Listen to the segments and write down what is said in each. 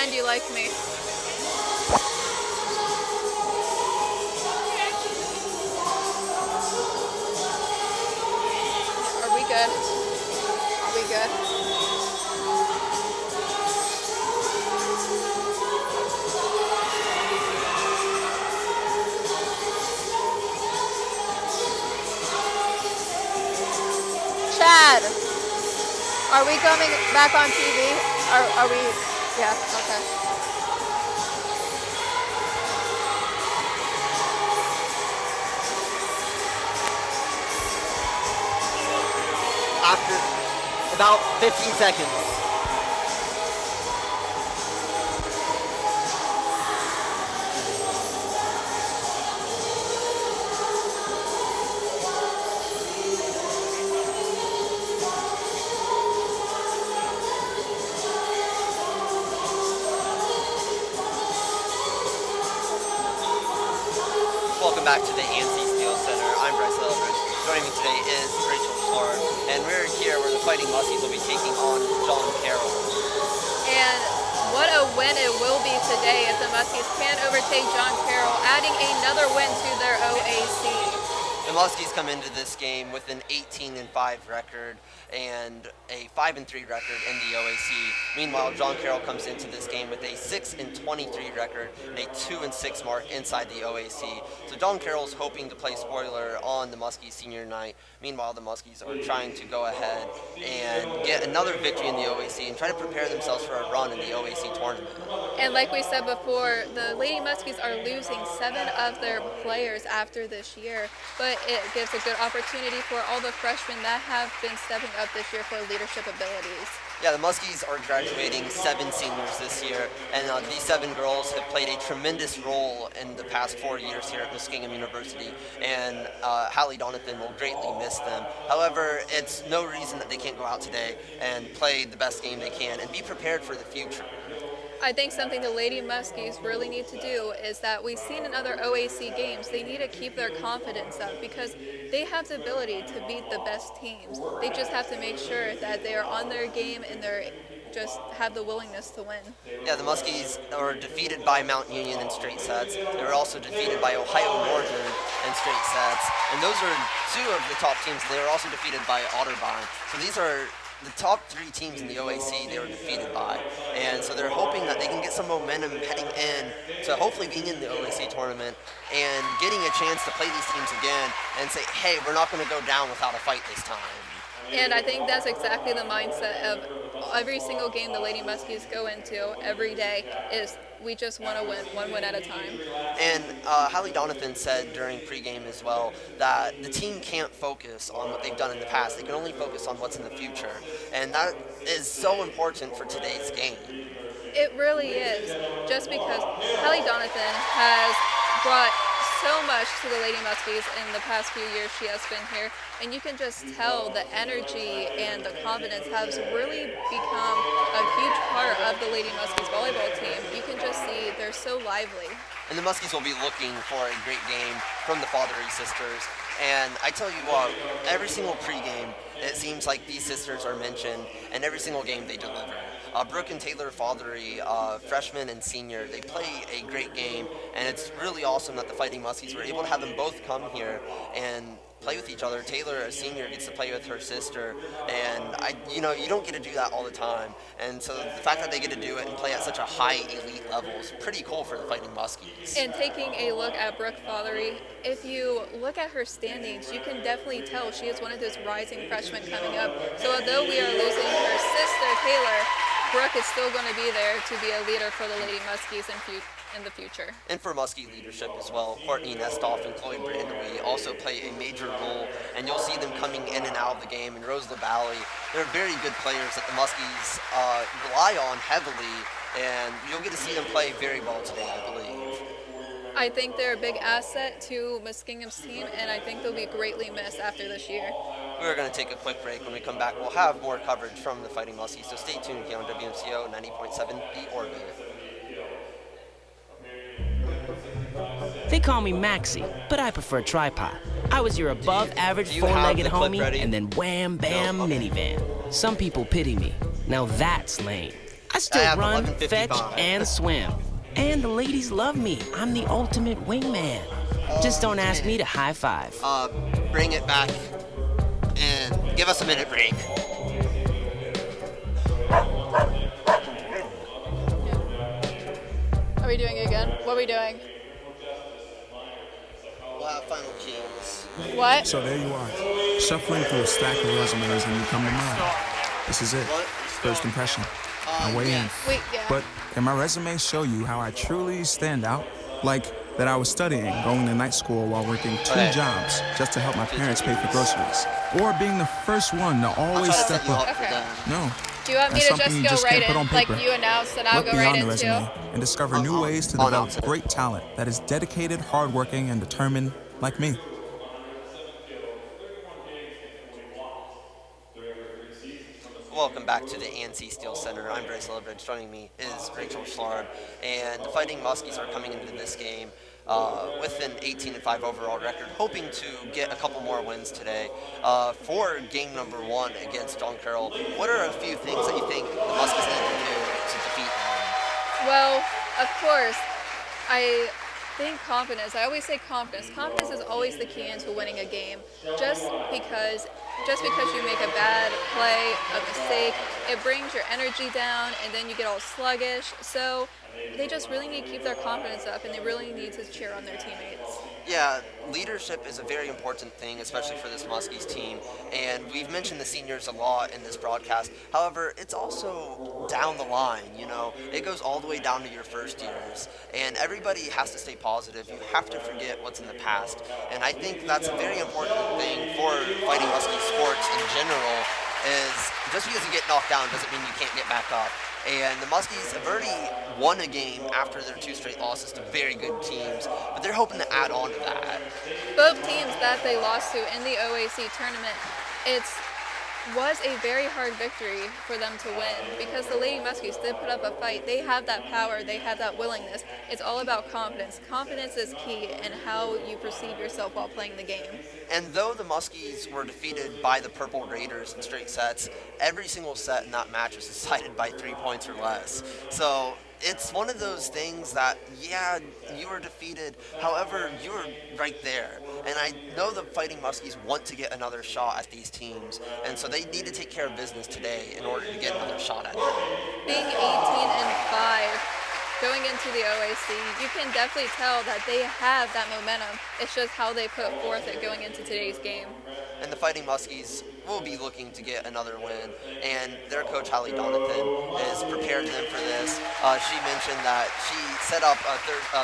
do you like me? Are we good? Are we good? Chad, are we coming back on TV? Are we? Yeah, okay. After about 15 seconds. Welcome back to the ANC Steel Center. I'm Bryce Eldridge. Joining me today is Rachel Schlar, and we're here where the Fighting Muskies will be taking on John Carroll. And what a win it will be today if the Muskies can overtake John Carroll, adding another win to their OAC. The Muskies come into this game with an 18-5 record and a 5-3 record in the OAC. Meanwhile, John Carroll comes into this game with a 6-23 record and a 2-6 mark inside the OAC. So John Carroll's hoping to play spoiler on the Muskies senior night. Meanwhile, the Muskies are trying to go ahead and get another victory in the OAC and try to prepare themselves for a run in the OAC tournament. And like we said before, the Lady Muskies are losing 7 of their players after this year, but it gives a good opportunity for all the freshmen that have been stepping up this year for leadership abilities. Yeah, the Muskies are graduating 7 seniors this year, and these 7 girls have played a tremendous role in the past 4 years here at Muskingum University, and Hallie Donathan will greatly miss them. However, it's no reason that they can't go out today and play the best game they can and be prepared for the future. I think something the Lady Muskies really need to do is that we've seen in other OAC games, they need to keep their confidence up because they have the ability to beat the best teams. They just have to make sure that they are on their game and they're just have the willingness to win. Yeah, the Muskies were defeated by Mount Union in straight sets. They were also defeated by Ohio Northern in straight sets. And those are 2 of the top teams. They were also defeated by Otterbein. So these are the top 3 teams in the OAC they were defeated by. And so they're hoping that they can get some momentum heading in to hopefully being in the OAC tournament and getting a chance to play these teams again and say, hey, we're not going to go down without a fight this time. And I think that's exactly the mindset of every single game the Lady Muskies go into every day is we just want to win, 1 win at a time. And Hallie Donathan said during pregame as well that the team can't focus on what they've done in the past. They can only focus on what's in the future. And that is so important for today's game. It really is, just because Hallie Donathan has brought so much to the Lady Muskies in the past few years she has been here, and you can just tell the energy and the confidence has really become a huge part of the Lady Muskies volleyball team. You can just see they're so lively. And the Muskies will be looking for a great game from the Fothery sisters. And I tell you what, every single pregame, it seems like these sisters are mentioned, and every single game they deliver. Brooke and Taylor Fothery, freshman and senior, they play a great game, and it's really awesome that the Fighting Muskies were able to have them both come here and play with each other. Taylor, a senior, gets to play with her sister, and you don't get to do that all the time. And so the fact that they get to do it and play at such a high elite level is pretty cool for the Fighting Muskies. And taking a look at Brooke Fothery, if you look at her standings, you can definitely tell she is one of those rising freshmen coming up. So although we are losing her sister, Taylor, Brooke is still going to be there to be a leader for the Lady Muskies in the future. And for Muskie leadership as well, Courtney Nestoff and Chloe Brandowy also play a major role, and you'll see them coming in and out of the game. And Rose LaValle, they're very good players that the Muskies rely on heavily, and you'll get to see them play very well today, I believe. I think they're a big asset to Muskingum's team, and I think they'll be greatly missed after this year. We're going to take a quick break. When we come back, we'll have more coverage from the Fighting Muskies, so stay tuned here on WMCO 90.7 The Orbit. They call me Maxie, but I prefer tripod. I was your above-average four-legged homie, and then wham-bam minivan. Some people pity me. Now that's lame. I still have run, 11:55. fetch, and swim. And the ladies love me. I'm the ultimate wingman. Just don't ask me to high five. Bring it back and give us a minute break. Are we doing it again? What are we doing? We'll have final keys. What? So there you are, shuffling through a stack of resumes and you come to mind. This is it, first impression. My way in. Wait, yeah. But can my resume show you how I truly stand out? Like that I was studying, going to night school while working two jobs just to help my parents pay for groceries. Or being the first one to always step up. Okay. No. Do you want me That's to something you just just go right can't put on in, like paper. you announced, and I'll Look go right beyond the into? resume and discover new ways to develop great talent that is dedicated, hardworking, and determined like me. Welcome back to the ANC Steel Center. I'm Bryce Lovridge. Joining me is Rachel Schlarb. And the Fighting Muskies are coming into this game with an 18-5 overall record, hoping to get a couple more wins today for game number 1 against John Carroll. What are a few things that you think the Muskies need to do to defeat them? Well, of course, I think confidence. I always say confidence. Confidence is always the key into winning a game. Just because you make a bad play, a mistake, it brings your energy down, and then you get all sluggish. So they just really need to keep their confidence up, and they really need to cheer on their teammates. Yeah, leadership is a very important thing, especially for this Muskies team. And we've mentioned the seniors a lot in this broadcast. However, it's also down the line, you know. It goes all the way down to your first years. And everybody has to stay positive. You have to forget what's in the past. And I think that's a very important thing for Fighting Muskies sports in general, is just because you get knocked down doesn't mean you can't get back up. And the Muskies have already won a game after their 2 straight losses to very good teams, but they're hoping to add on to that. Both teams that they lost to in the OAC tournament, it was a very hard victory for them to win because the Lady Muskies did put up a fight. They have that power. They have that willingness. It's all about confidence. Confidence is key in how you perceive yourself while playing the game. And though the Muskies were defeated by the Purple Raiders in straight sets, every single set in that match was decided by 3 points or less. So it's one of those things that, yeah, you were defeated. However, you were right there. And I know the Fighting Muskies want to get another shot at these teams. And so they need to take care of business today in order to get another shot at them. Being 18-5, going into the OAC, you can definitely tell that they have that momentum. It's just how they put forth it going into today's game. And the Fighting Muskies will be looking to get another win, and their coach, Hallie Donathan, has prepared them for this. She mentioned that she set up a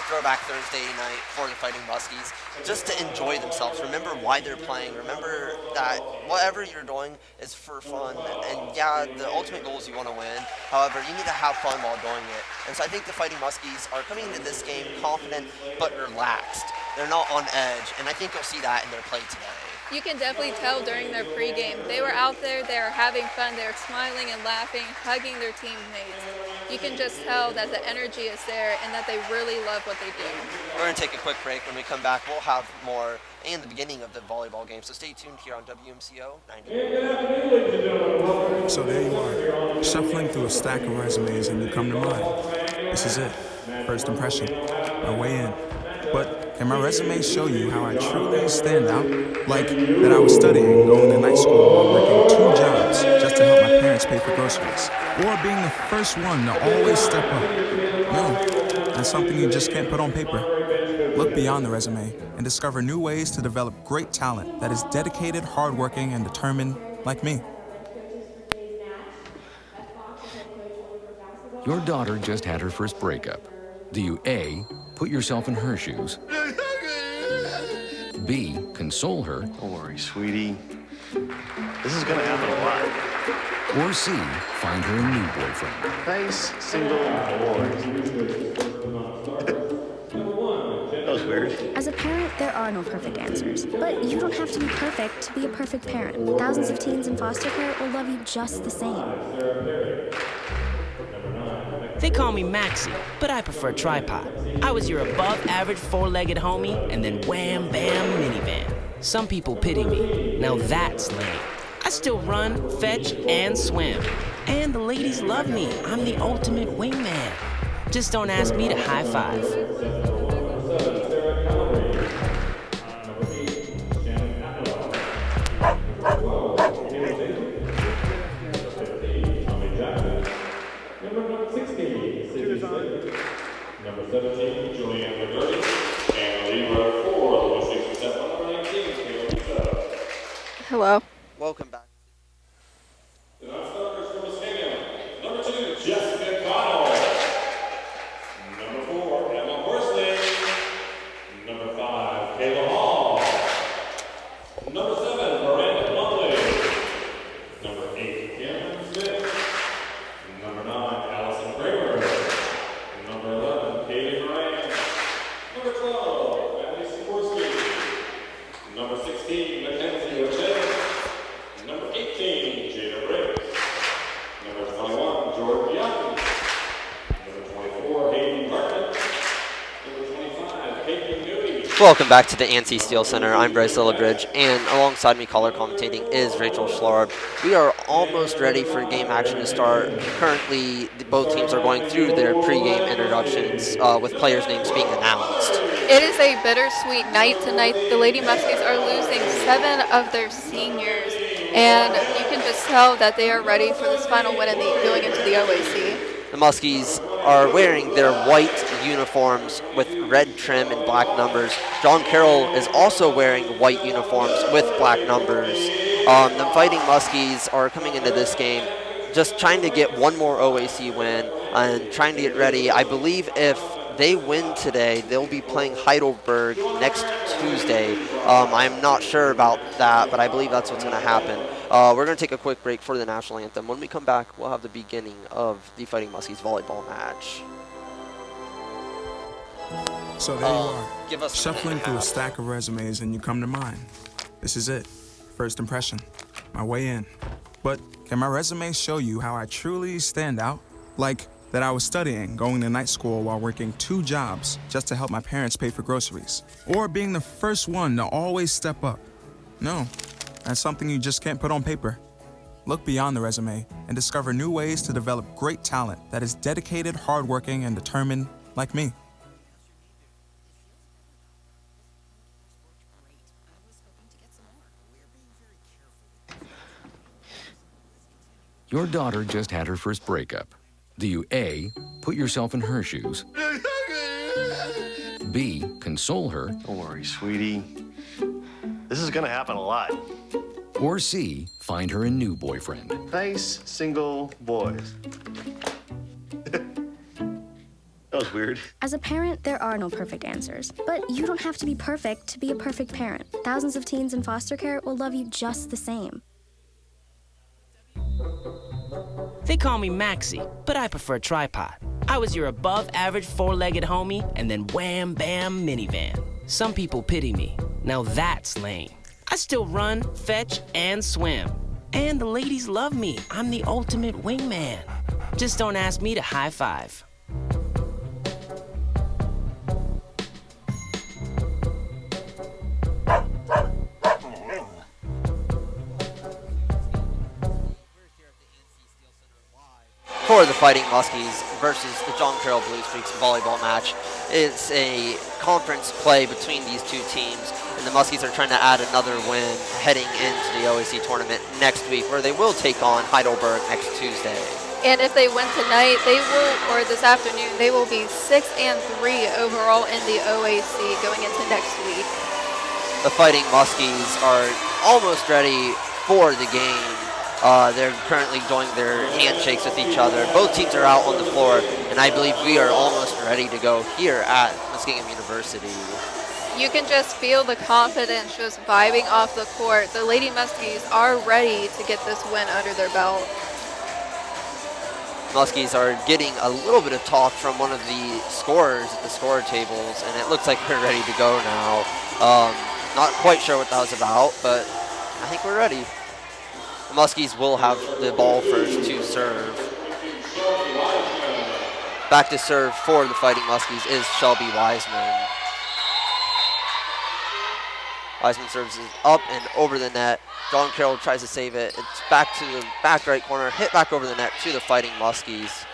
Throwback Thursday night for the Fighting Muskies just to enjoy themselves. Remember why they're playing. Remember that whatever you're doing is for fun. And yeah, the ultimate goal is you want to win. However, you need to have fun while doing it. And so I think the Fighting Muskies are coming into this game confident but relaxed. They're not on edge, and I think you'll see that in their play today. You can definitely tell during their pregame. They were out there, they were having fun, they were smiling and laughing, hugging their teammates. You can just tell that the energy is there and that they really love what they do. We're going to take a quick break. When we come back, we'll have more and the beginning of the volleyball game. So stay tuned here on WMCO 90. So there you are, shuffling through a stack of resumes and you come to mind. This is it, first impression, my way in. But can my resume show you how I truly stand out? Like that I was studying, going to night school while working 2 jobs just to help my parents pay for groceries. Or being the first one to always step up. No, that's something you just can't put on paper. Look beyond the resume and discover new ways to develop great talent that is dedicated, hardworking, and determined like me. Your daughter just had her first breakup. Do you A, put yourself in her shoes, B, console her, Don't worry, sweetie. This is gonna happen a lot. or C, find her a new boyfriend? Nice, single boys. That was weird. As a parent, there are no perfect answers. But you don't have to be perfect to be a perfect parent. Thousands of teens in foster care will love you just the same. They call me Maxie, but I prefer tripod. I was your above-average 4-legged homie, and then wham, bam, minivan. Some people pity me. Now that's lame. I still run, fetch, and swim. And the ladies love me. I'm the ultimate wingman. Just don't ask me to high five. Number 17, Julian McGurdy, and Libra 4, number 67, number 19, Carroll. Hello. Welcome back. The non-starters for Muskingum. Number 2, Jessica Carroll. Number 4, Emma Horsley. Number 5, Kayla Hall. Number 7, Miranda Plumley. Number 8, Cameron Smith. Number 9, Allison Kramer. Number 11, Katie Moran. Number 12, Emily Sikorsky. Number 16, Mackenzie O'Shea. Number 18, Jada Briggs. Number 21, Jordan Young. Number 24, Hayden Hartman. Number 25, Caitlin Newey. Welcome back to the ANSI Steel Center. I'm Bryce Lillibridge, and alongside me, color commentating, is Rachel Schlarb. We are almost ready for game action to start. Currently, both teams are going through their pregame introductions with players' names being announced. It is a bittersweet night tonight. The Lady Muskies are losing 7 of their seniors, and you can just tell that they are ready for this final win and going into the OAC. The Muskies are wearing their white uniforms with red trim and black numbers. John Carroll is also wearing white uniforms with black numbers. The Fighting Muskies are coming into this game just trying to get one more OAC win and trying to get ready. I believe if they win today, they'll be playing Heidelberg next Tuesday. I'm not sure about that, but I believe that's what's going to happen. We're going to take a quick break for the national anthem. When we come back, we'll have the beginning of the Fighting Muskies volleyball match. So there you are, Give us shuffling through a stack of resumes and you come to mine. This is it, first impression, my way in. But can my resume show you how I truly stand out? Like that I was studying, going to night school while working 2 jobs just to help my parents pay for groceries. Or being the first one to always step up. No, that's something you just can't put on paper. Look beyond the resume and discover new ways to develop great talent that is dedicated, hardworking, and determined like me. Your daughter just had her first breakup. Do you A, put yourself in her shoes? B, console her? Don't worry, sweetie. This is gonna happen a lot. Or C, find her a new boyfriend? Nice single boys. That was weird. As a parent, there are no perfect answers. But you don't have to be perfect to be a perfect parent. Thousands of teens in foster care will love you just the same. They call me Maxie, but I prefer tripod. I was your above-average 4-legged homie, and then wham, bam, minivan. Some people pity me. Now that's lame. I still run, fetch, and swim. And the ladies love me. I'm the ultimate wingman. Just don't ask me to high five. For the Fighting Muskies versus the John Carroll Blue Streaks volleyball match. It's a conference play between these two teams, and the Muskies are trying to add another win heading into the OAC tournament next week, where they will take on Heidelberg next Tuesday. And if they win tonight, they will, or this afternoon, they will be 6-3 overall in the OAC going into next week. The Fighting Muskies are almost ready for the game. They're currently doing their handshakes with each other. Both teams are out on the floor, and I believe we are almost ready to go here at Muskingum University. You can just feel the confidence just vibing off the court. The Lady Muskies are ready to get this win under their belt. Muskies are getting a little bit of talk from one of the scorers at the score tables, and it looks like we're ready to go now. Not quite sure what that was about, but I think we're ready. The Muskies will have the ball first to serve. Back to serve for the Fighting Muskies is Shelby Wiseman. Wiseman serves it up and over the net. John Carroll tries to save it. It's back to the back right corner, hit back over the net to the Fighting Muskies.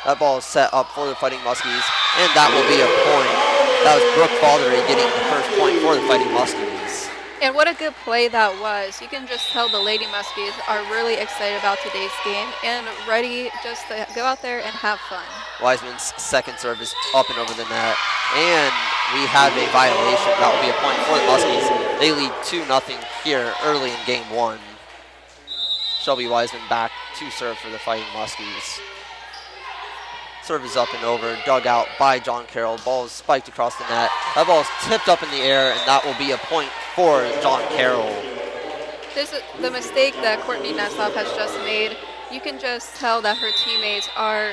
That ball is set up for the Fighting Muskies, and that will be a point. That was Brooke Faldery getting the first point for the Fighting Muskies. And what a good play that was. You can just tell the Lady Muskies are really excited about today's game and ready just to go out there and have fun. Wiseman's second serve is up and over the net, and we have a violation. That will be a point for the Muskies. They lead 2-0 here early in game one. Shelby Wiseman back to serve for the Fighting Muskies. Serve is up and over, dug out by John Carroll. Ball is spiked across the net. That ball is tipped up in the air, and that will be a point for John Carroll. This is the mistake that Courtney Nessoff has just made. You can just tell that her teammates are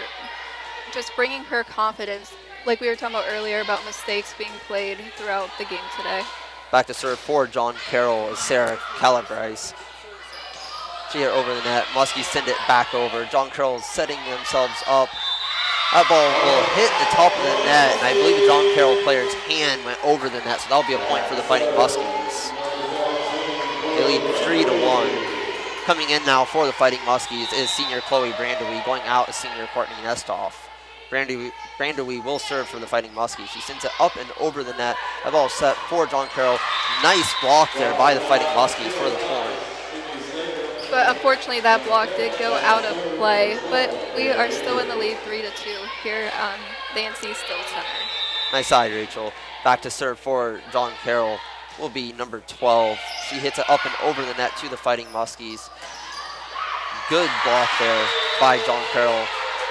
just bringing her confidence, like we were talking about earlier about mistakes being played throughout the game today. Back to serve for John Carroll is Sarah Calabrese. She hit over the net. Muskies send it back over. John Carroll is setting themselves up. That ball will hit the top of the net, and I believe the John Carroll player's hand went over the net, so that'll be a point for the Fighting Muskies. They lead 3-1. Coming in now for the Fighting Muskies is senior Chloe Brandewy. Going out is senior Courtney Nestoff. Brandewy will serve for the Fighting Muskies. She sends it up and over the net. That ball is set for John Carroll. Nice block there by the Fighting Muskies for the point. But unfortunately, that block did go out of play. But we are still in the lead 3-2 here on the NC Still Center. Nice side, Rachel. Back to serve for John Carroll will be number 12. She hits it up and over the net to the Fighting Muskies. Good block there by John Carroll.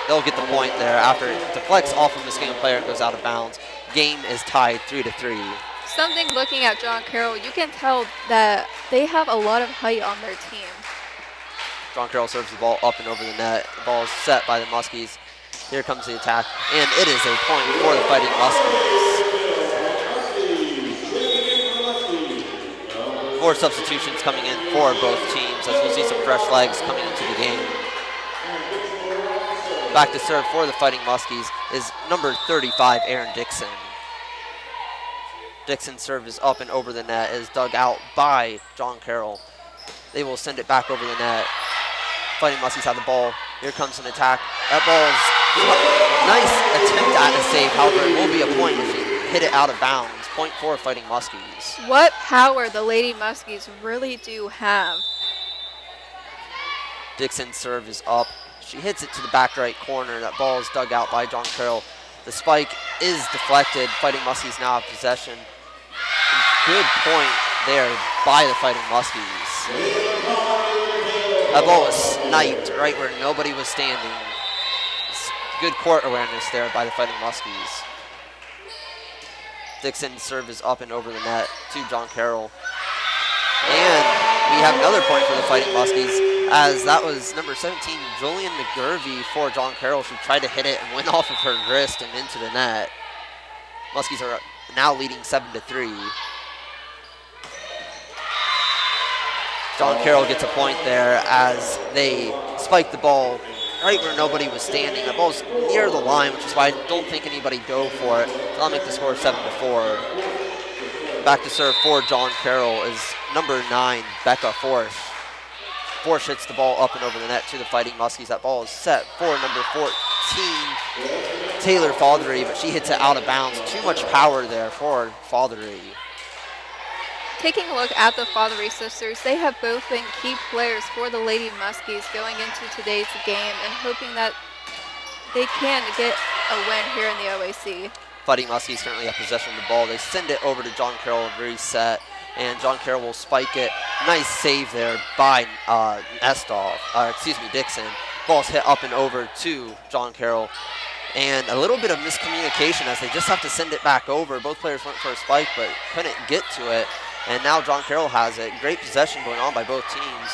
They'll get the point there after it deflects off of the Muskingum player and goes out of bounds. Game is tied 3-3. Something looking at John Carroll, you can tell that they have a lot of height on their team. John Carroll serves the ball up and over the net. The ball is set by the Muskies. Here comes the attack, and it is a point for the Fighting Muskies. 4 substitutions coming in for both teams, as we'll see some fresh legs coming into the game. Back to serve for the Fighting Muskies is number 35, Aaron Dixon. Dixon's serve is up and over the net, is dug out by John Carroll. They will send it back over the net. Fighting Muskies have the ball. Here comes an attack. That ball is nice attempt at a save. However, it will be a point if you hit it out of bounds. Point for Fighting Muskies. What power the Lady Muskies really do have. Dixon's serve is up. She hits it to the back right corner. That ball is dug out by John Carroll. The spike is deflected. Fighting Muskies now have possession. Good point there by the Fighting Muskies. That ball was sniped right where nobody was standing. Good court awareness there by the Fighting Muskies. Dixon's serve is up and over the net to John Carroll. And we have another point for the Fighting Muskies, as that was number 17, Julian McGurvey for John Carroll. She tried to hit it and went off of her wrist and into the net. Muskies are now leading 7-3. John Carroll gets a point there as they spike the ball right where nobody was standing. The ball's near the line, which is why I don't think anybody dove for it. So that'll make the score 7-4. Back to serve for John Carroll is number 9, Becca Forsch. Forsch hits the ball up and over the net to the Fighting Muskies. That ball is set for number 14, Taylor Faldery, but she hits it out of bounds. Too much power there for Faldery. Taking a look at the Faldery sisters, they have both been key players for the Lady Muskies going into today's game and hoping that they can get a win here in the OAC. Fighting Muskies currently have possession of the ball. They send it over to John Carroll, reset, and John Carroll will spike it. Nice save there by Dixon. Ball's hit up and over to John Carroll. And a little bit of miscommunication as they just have to send it back over. Both players went for a spike but couldn't get to it. And now John Carroll has it. Great possession going on by both teams.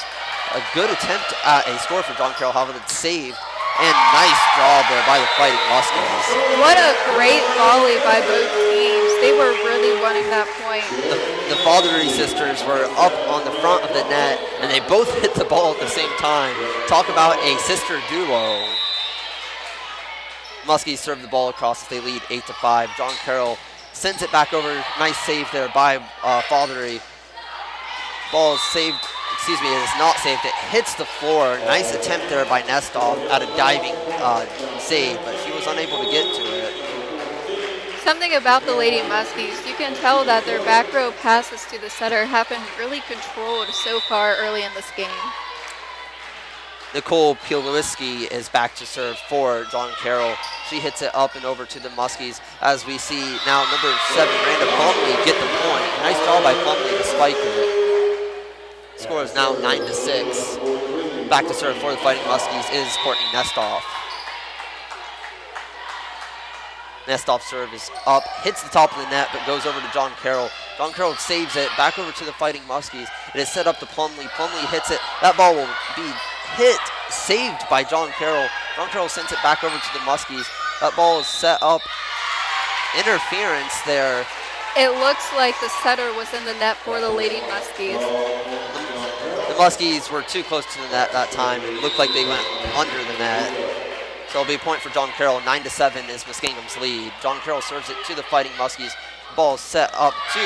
A good attempt at a score for John Carroll, however, it's saved. And nice job there by the Fighting Muskies. What a great volley by both teams. They were really running that point. The Faldery sisters were up on the front of the net, and they both hit the ball at the same time. Talk about a sister duo. Muskies serve the ball across as they lead 8-5. John Carroll sends it back over. Nice save there by Faldery. Ball is saved. It's excuse me, it is not saved. It hits the floor. Nice attempt there by Nestoff at a diving save, but she was unable to get to it. Something about the Lady Muskies, you can tell that their back row passes to the setter have been really controlled so far early in this game. Nicole Pielewski is back to serve for John Carroll. She hits it up and over to the Muskies as we see now number 7, Miranda Plumley, get the point. Nice job by Plumley to spike it. Score is now 9-6. Back to serve for the Fighting Muskies is Courtney Nestoff. Nestoff's serve is up, hits the top of the net, but goes over to John Carroll. John Carroll saves it, back over to the Fighting Muskies. It is set up to Plumley. Plumley hits it. That ball will be hit, saved by John Carroll. John Carroll sends it back over to the Muskies. That ball is set up. Interference there. It looks like the setter was in the net for the Lady Muskies. The Muskies were too close to the net that time. It looked like they went under the net. So it'll be a point for John Carroll. 9-7 is Muskingum's lead. John Carroll serves it to the Fighting Muskies. Ball set up to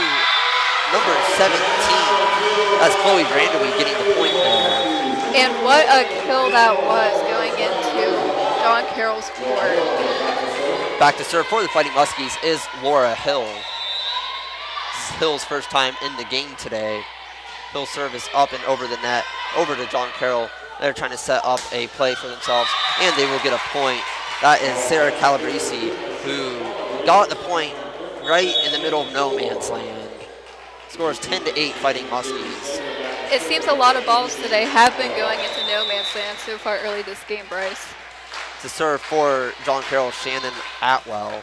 number 17. That's Chloe Brandewy getting the point there. And what a kill that was going into John Carroll's court. Back to serve for the Fighting Muskies is Laura Hill. This is Hill's first time in the game today. Hill's serve is up and over the net, over to John Carroll. They're trying to set up a play for themselves, and they will get a point. That is Sarah Calabrese, who got the point right in the middle of no man's land. Scores 10-8 Fighting Muskies. It seems a lot of balls today have been going into no man's land so far early this game, Bryce. To serve for John Carroll, Shannon Atwell.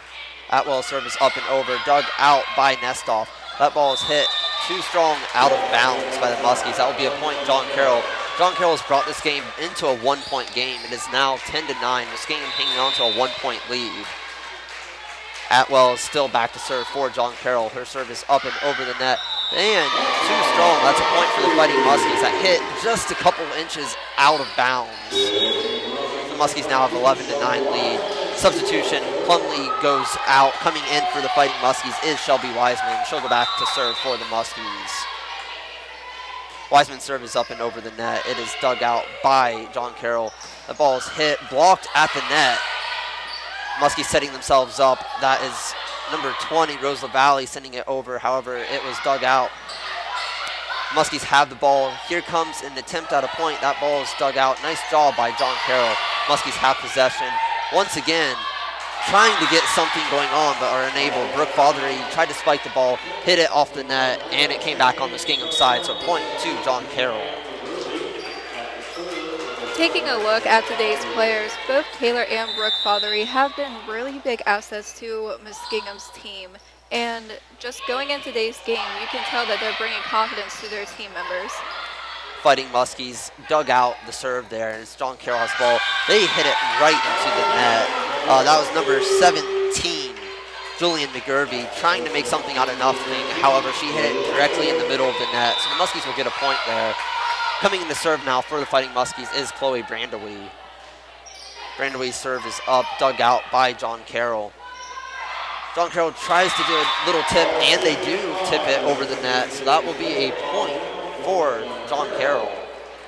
Atwell's serve is up and over, dug out by Nestoff. That ball is hit too strong out of bounds by the Muskies. That will be a point, John Carroll. John Carroll has brought this game into a one-point game. It is now 10-9. Muskingum hanging on to a one-point lead. Atwell is still back to serve for John Carroll. Her serve is up and over the net. And too strong. That's a point for the Fighting Muskies. That hit just a couple inches out of bounds. The Muskies now have 11-9 lead. Substitution, Plumley goes out. Coming in for the Fighting Muskies is Shelby Wiseman. She'll go back to serve for the Muskies. Wiseman's serve is up and over the net. It is dug out by John Carroll. The ball is hit, blocked at the net. Muskies setting themselves up. That is number 20, Rose LaValle, sending it over. However, it was dug out. Muskies have the ball. Here comes an attempt at a point. That ball is dug out. Nice job by John Carroll. Muskies have possession. Once again, trying to get something going on, but are unable. Brooke Fothery tried to spike the ball, hit it off the net, and it came back on the Muskingum side. So point to John Carroll. Taking a look at today's players, both Taylor and Brooke Fothery have been really big assets to Muskingum's team. And just going into today's game, you can tell that they're bringing confidence to their team members. Fighting Muskies dug out the serve there, and it's John Carroll has the ball. They hit it right into the net. That was number 17, Julian McGurvey, trying to make something out of nothing. However, she hit it directly in the middle of the net, so the Muskies will get a point there. Coming in to serve now for the Fighting Muskies is Chloe Brandewy. Brandewy's serve is up, dug out by John Carroll. John Carroll tries to do a little tip, and they do tip it over the net, so that will be a point for John Carroll.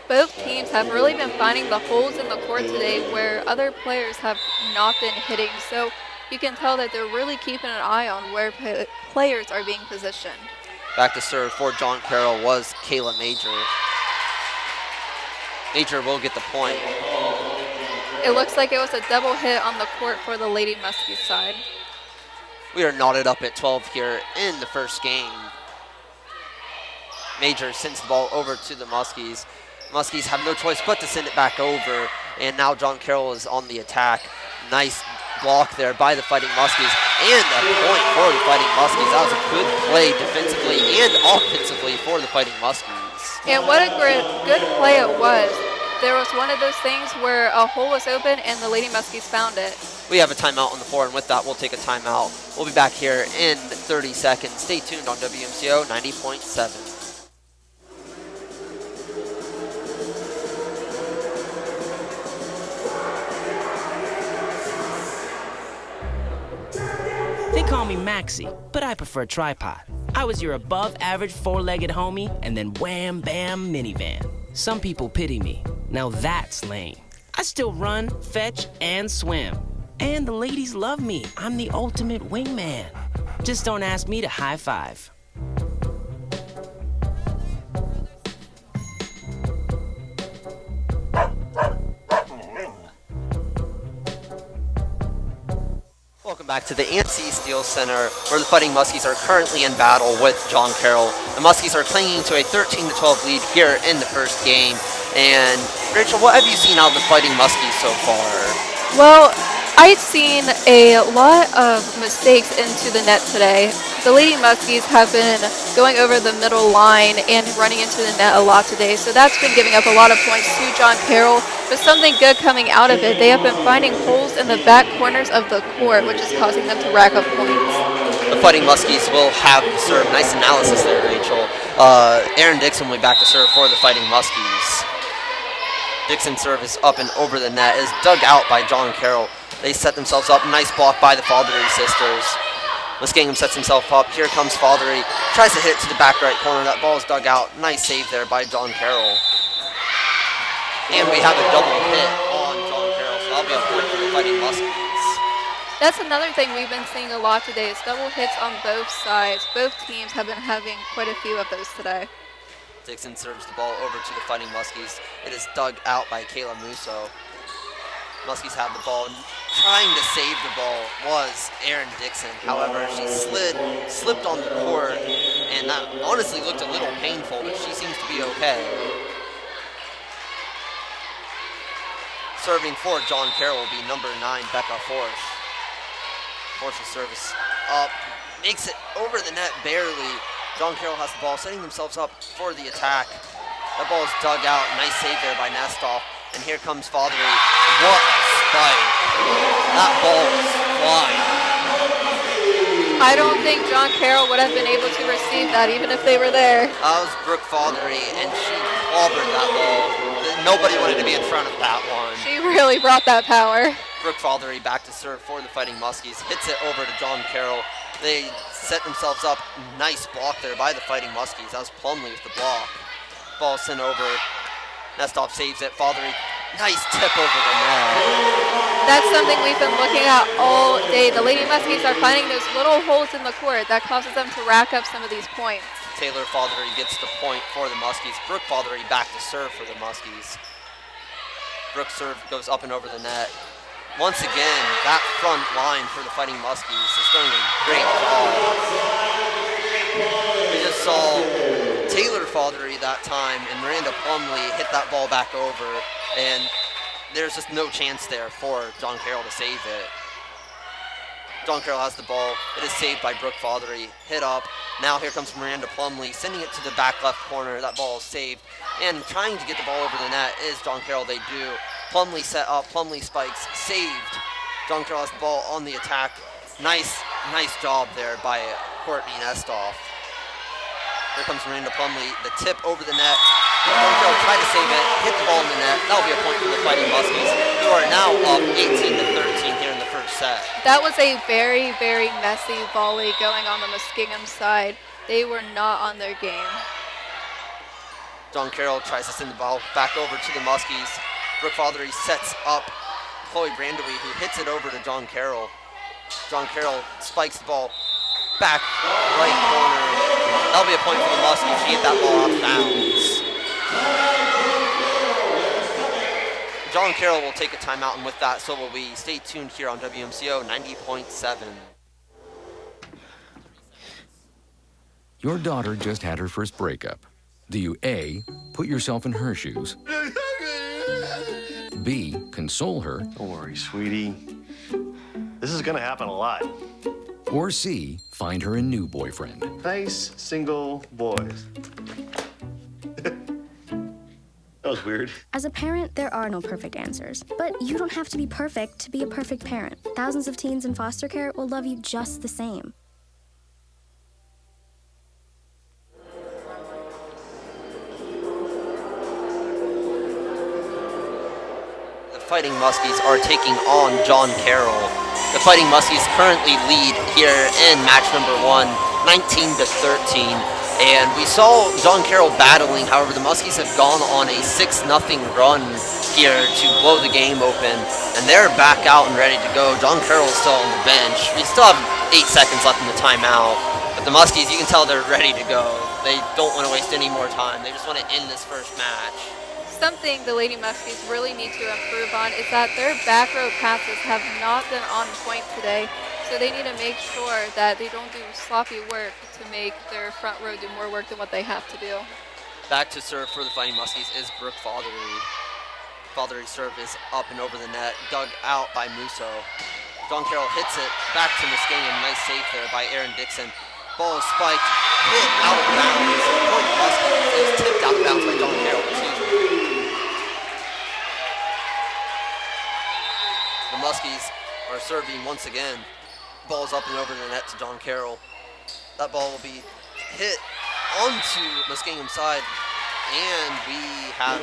Both teams have really been finding the holes in the court today where other players have not been hitting, so you can tell that they're really keeping an eye on where players are being positioned. Back to serve for John Carroll was Kayla Major. Major will get the point. It looks like it was a double hit on the court for the Lady Muskies side. We are knotted up at 12 here in the first game. Major sends the ball over to the Muskies. Muskies have no choice but to send it back over, and now John Carroll is on the attack. Nice block there by the Fighting Muskies, and a point for the Fighting Muskies. That was a good play defensively and offensively for the Fighting Muskies. And what a good play it was. There was one of those things where a hole was open and the Lady Muskies found it. We have a timeout on the floor, and with that, we'll take a timeout. We'll be back here in 30 seconds. Stay tuned on WMCO 90.7. They call me Maxie, but I prefer tripod. I was your above-average four-legged homie, and then wham-bam minivan. Some people pity me. Now that's lame. I still run, fetch, and swim. And the ladies love me. I'm the ultimate wingman. Just don't ask me to high five. Welcome back to the ANSI Steel Center, where the Fighting Muskies are currently in battle with John Carroll. The Muskies are clinging to a 13-12 lead here in the first game. And Rachel, what have you seen out of the Fighting Muskies so far? Well, I've seen a lot of mistakes into the net today. The Lady Muskies have been going over the middle line and running into the net a lot today, so that's been giving up a lot of points to John Carroll. But something good coming out of it, they have been finding holes in the back corners of the court, which is causing them to rack up points. The Fighting Muskies will have to serve. Nice analysis there, Rachel. Aaron Dixon will be back to serve for the Fighting Muskies. Dixon's serve is up and over the net, is dug out by John Carroll. They set themselves up. Nice block by the Faldery sisters. Muskingum sets himself up. Here comes Faldery. Tries to hit it to the back right corner. That ball is dug out. Nice save there by John Carroll. And we have a double hit on John Carroll, so that'll be a point for the Fighting Muskies. That's another thing we've been seeing a lot today is double hits on both sides. Both teams have been having quite a few of those today. Dixon serves the ball over to the Fighting Muskies. It is dug out by Kayla Musso. Muskies have the ball. Trying to save the ball was Erin Dixon. However, she slipped on the court, and that honestly looked a little painful, but she seems to be okay. Serving for John Carroll will be number 9, Becca Forsch. Forsch's service up, makes it over the net barely. John Carroll has the ball, setting themselves up for the attack. That ball is dug out. Nice save there by Nestoff. And here comes Faldery. What a spike. That ball is flying. I don't think John Carroll would have been able to receive that even if they were there. That was Brooke Faldery, and she clobbered that ball. Nobody wanted to be in front of that one. She really brought that power. Brooke Faldery back to serve for the Fighting Muskies. Hits it over to John Carroll. They set themselves up. Nice block there by the Fighting Muskies. That was Plumley with the block. Ball sent over. Nestoff saves it. Faldery, nice tip over the net. That's something we've been looking at all day. The Lady Muskies are finding those little holes in the court that causes them to rack up some of these points. Taylor Faldery gets the point for the Muskies. Brooke Faldery back to serve for the Muskies. Brooke's serve goes up and over the net. Once again, that front line for the Fighting Muskies is doing a great job. We just saw Taylor Faldery that time, and Miranda Plumley hit that ball back over, and there's just no chance there for John Carroll to save it. John Carroll has the ball. It is saved by Brooke Faldery. Hit up. Now here comes Miranda Plumley, sending it to the back left corner. That ball is saved. And trying to get the ball over the net is John Carroll. They do. Plumley set up. Plumley spikes. Saved. John Carroll has the ball on the attack. Nice job there by Courtney Nestoff. Here comes Miranda Plumley. The tip over the net. John Carroll tried to save it. Hit the ball in the net. That'll be a point for the Fighting Muskies, who are now up 18-13 here in the first set. That was a very, very messy volley going on the Muskingum side. They were not on their game. John Carroll tries to send the ball back over to the Muskies. Brooke Faldery sets up Chloe Brandowy, who hits it over to John Carroll. John Carroll spikes the ball back right corner. That'll be a point for the Muskies. She hit that ball out of bounds. John Carroll will take a timeout, and with that, so will we. Stay tuned here on WMCO 90.7. Your daughter just had her first breakup. Do you A, put yourself in her shoes? B, console her? Don't worry, sweetie. This is gonna happen a lot. Or C, find her a new boyfriend? Nice single boys. That was weird. As a parent, there are no perfect answers. But you don't have to be perfect to be a perfect parent. Thousands of teens in foster care will love you just the same. The Fighting Muskies are taking on John Carroll. The Fighting Muskies currently lead here in match number 1, 19-13. And we saw John Carroll battling. However, the Muskies have gone on a 6-0 run here to blow the game open, and they're back out and ready to go. John Carroll's still on the bench. We still have 8 seconds left in the timeout, but the Muskies, you can tell they're ready to go. They don't want to waste any more time. They just want to end this first match. Something the Lady Muskies really need to improve on is that their back row passes have not been on point today. So they need to make sure that they don't do sloppy work to make their front row do more work than what they have to do. Back to serve for the Fighting Muskies is Brooke Fothery. Fothery's serve is up and over the net, dug out by Musso. John Carroll hits it back to Muskingum. Nice save there by Aaron Dixon. Ball is spiked, hit out of bounds. Point Muskies is tipped out of bounds by John Carroll. The Muskies are serving once again. Ball's up and over the net to John Carroll. That ball will be hit onto Muskingum's side, and we have...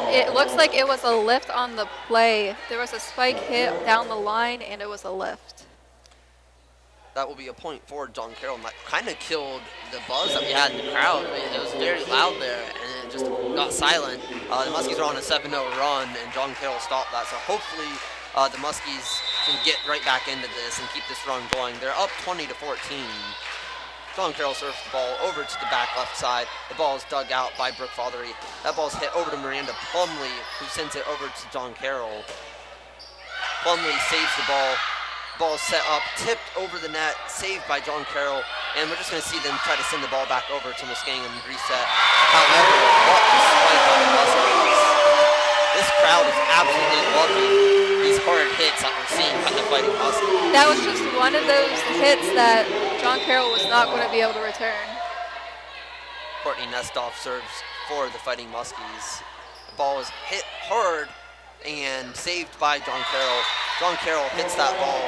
It looks like it was a lift on the play. There was a spike hit down the line, and it was a lift. That will be a point for John Carroll, and that kind of killed the buzz that we had in the crowd. It was very loud there, and it just got silent. The Muskies are on a 7-0 run, and John Carroll stopped that, so hopefully the Muskies can get right back into this and keep this run going. They're up 20-14. John Carroll serves the ball over to the back left side. The ball is dug out by Brooke Fothery. That ball is hit over to Miranda Plumley, who sends it over to John Carroll. Plumley saves the ball. Ball is set up, tipped over the net, saved by John Carroll, and we're just going to see them try to send the ball back over to Muskingum and reset. However, what a spike on the Muskies. This crowd is absolutely loving these hard hits that we're seeing by the Fighting Muskies. That was just one of those hits that John Carroll was not going to be able to return. Courtney Nestoff serves for the Fighting Muskies. The ball is hit hard and saved by John Carroll. John Carroll hits that ball.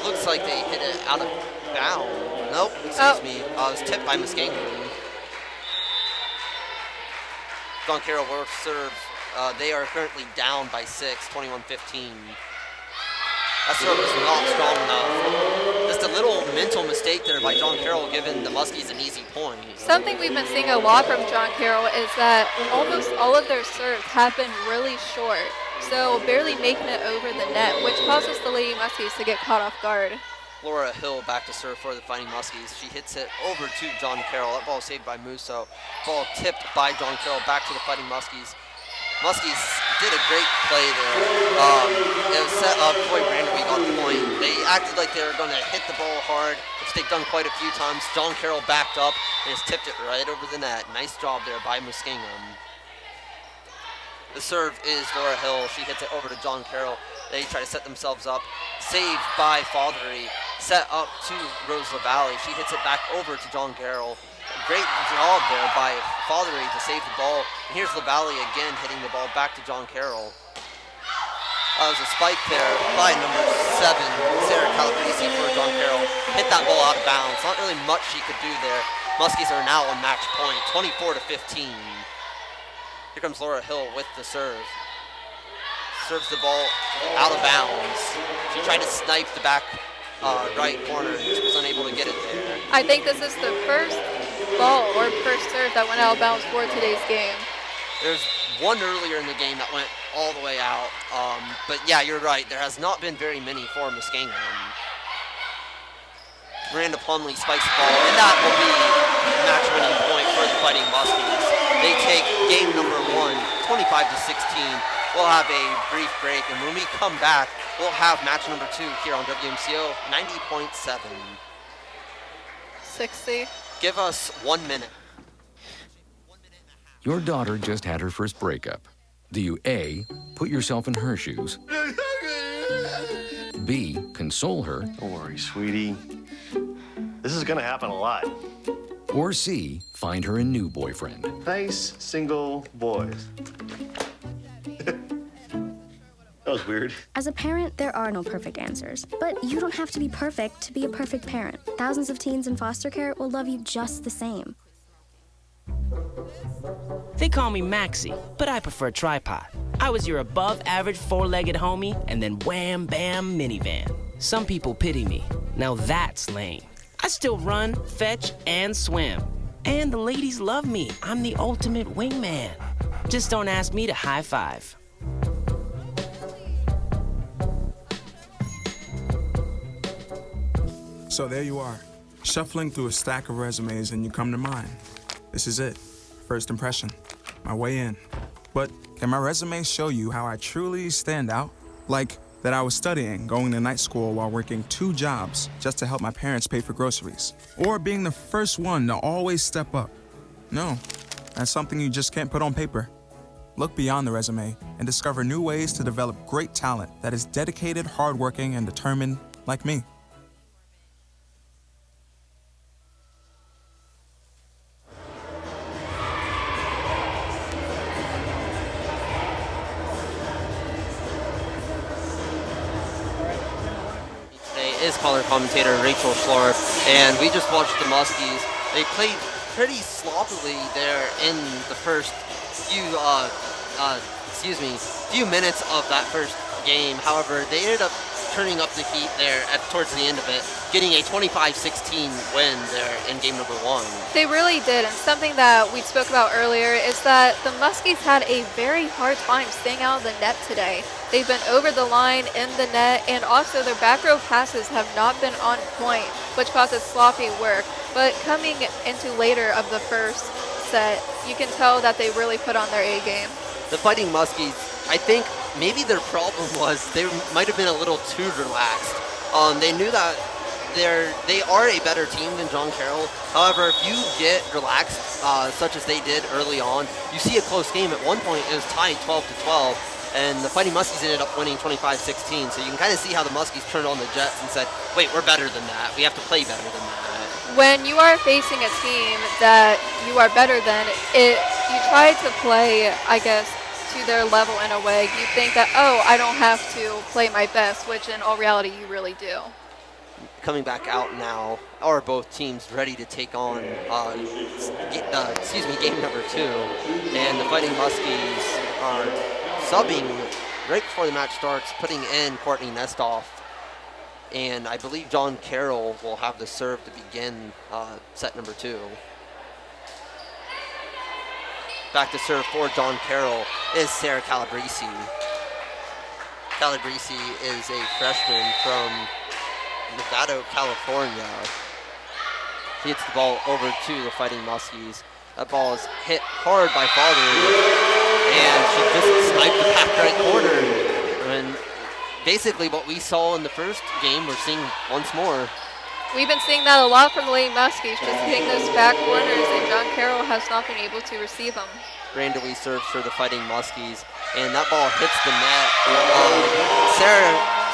Looks like they hit it out of bounds. Nope, excuse me. It was tipped by Muskingum. John Carroll will serve. They are currently down by 6, 21-15. That serve was not strong enough. Just a little mental mistake there by John Carroll, giving the Muskies an easy point. Something we've been seeing a lot from John Carroll is that almost all of their serves have been really short, so barely making it over the net, which causes the Lady Muskies to get caught off guard. Laura Hill back to serve for the Fighting Muskies. She hits it over to John Carroll. That ball saved by Musso. Ball tipped by John Carroll back to the Fighting Muskies. Muskies did a great play there. It was set up. Troy Branderby got the point. They acted like they were going to hit the ball hard, which they've done quite a few times. John Carroll backed up and just tipped it right over the net. Nice job there by Muskingum. The serve is Laura Hill. She hits it over to John Carroll. They try to set themselves up. Saved by Fothery. Set up to Rose LaValle. She hits it back over to John Carroll. Great job there by Fothery to save the ball. And here's LaValle again hitting the ball back to John Carroll. That was a spike there by number 7, Sarah Calabrese for John Carroll. Hit that ball out of bounds. Not really much she could do there. Muskies are now on match point, 24-15. Here comes Laura Hill with the serve. Serves the ball out of bounds. She tried to snipe the back right corner and just was unable to get it there. I think this is the first ball or first serve that went out of bounds for today's game. There's one earlier in the game that went all the way out. But yeah, you're right. There has not been very many for Muskingum. Miranda Plumley spikes the ball, and that will be a match-winning point for the Fighting Muskies. They take game number 1, 25-16. We'll have a brief break, and when we come back, we'll have match number 2 here on WMCO 90.7. 60. Give us 1 minute. Your daughter just had her first breakup. Do you A, put yourself in her shoes? B, console her? Don't worry, sweetie. This is gonna happen a lot. Or C, find her a new boyfriend? Nice single boys. That was weird. As a parent, there are no perfect answers. But you don't have to be perfect to be a perfect parent. Thousands of teens in foster care will love you just the same. They call me Maxie, but I prefer tripod. I was your above-average four-legged homie, and then wham, bam, minivan. Some people pity me. Now that's lame. I still run, fetch, and swim. And the ladies love me. I'm the ultimate wingman. Just don't ask me to high five. So there you are, shuffling through a stack of resumes and you come to mine. This is it, first impression, my way in. But can my resume show you how I truly stand out? Like that I was studying, going to night school while working 2 jobs just to help my parents pay for groceries. Or being the first one to always step up. No, that's something you just can't put on paper. Look beyond the resume and discover new ways to develop great talent that is dedicated, hardworking, and determined like me. Is color commentator Rachel Schlorp, and we just watched the Muskies. They played pretty sloppily there in the first few minutes of that first game. However, they ended up turning up the heat there towards the end of it, getting a 25-16 win there in game number 1. They really did, and something that we spoke about earlier is that the Muskies had a very hard time staying out of the net today. They've been over the line, in the net, and also their back row passes have not been on point, which causes sloppy work. But coming into later of the first set, you can tell that they really put on their A game. The Fighting Muskies, I think maybe their problem was they might have been a little too relaxed. They knew that they are a better team than John Carroll. However, if you get relaxed, such as they did early on, you see a close game. At one point, it was tied 12-12. And the Fighting Muskies ended up winning 25-16. So you can kind of see how the Muskies turned on the Jets and said, wait, we're better than that. We have to play better than that. When you are facing a team that you are better than, you try to play, I guess, to their level in a way. You think that, oh, I don't have to play my best, which in all reality you really do. Coming back out now, are both teams ready to take on game number 2. And the Fighting Muskies are subbing right before the match starts, putting in Courtney Nestoff. And I believe John Carroll will have the serve to begin set number 2. Back to serve for John Carroll is Sarah Calabrese. Calabrese is a freshman from Nevada, California. She hits the ball over to the Fighting Muskies. That ball is hit hard by Father. And she just sniped the back right corner. And basically what we saw in the first game, we're seeing once more. We've been seeing that a lot from the Lady Muskies, just hitting those back corners, and John Carroll has not been able to receive them. Brandewy serves for the Fighting Muskies, and that ball hits the net.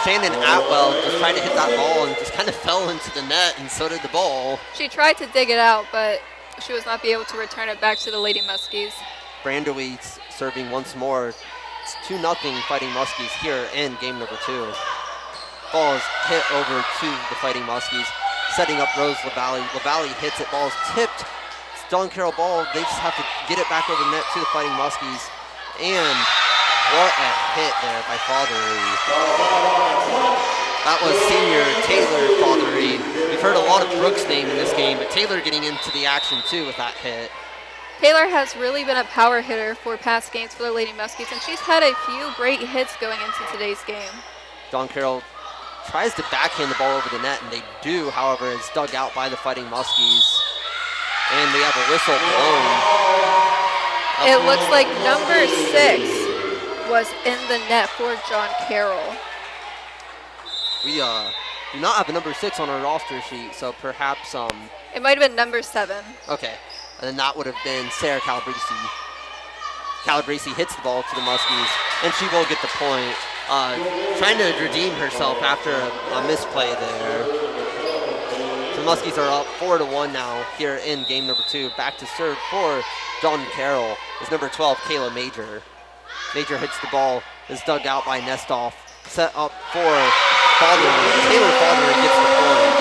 Shannon Atwell just tried to hit that ball and just kind of fell into the net, and so did the ball. She tried to dig it out, but she was not able to return it back to the Lady Muskies. Brandewy serving once more. It's 2-0 Fighting Muskies here in game number 2. Ball is hit over to the Fighting Muskies, setting up Rose LaValle. LaValle hits it, ball is tipped. It's John Carroll ball. They just have to get it back over the net to the Fighting Muskies. And what a hit there by Fothery. That was senior Taylor Fothery. We've heard a lot of Brooks' name in this game, but Taylor getting into the action too with that hit. Taylor has really been a power hitter for past games for the Lady Muskies, and she's had a few great hits going into today's game. John Carroll tries to backhand the ball over the net, and they do. However, it's dug out by the Fighting Muskies. And we have a whistle blown. It looks like number 6 was in the net for John Carroll. We do not have a number 6 on our roster sheet, so perhaps it might have been number 7. Okay, and then that would have been Sarah Calabrese. Calabrese hits the ball to the Muskies, and she will get the point. Trying to redeem herself after a misplay there. The Muskies are up 4-1 now here in game number 2. Back to serve for John Carroll is number 12, Kayla Major. Major hits the ball, is dug out by Nestoff. Set up for Fothery. Taylor Fothery gets the point.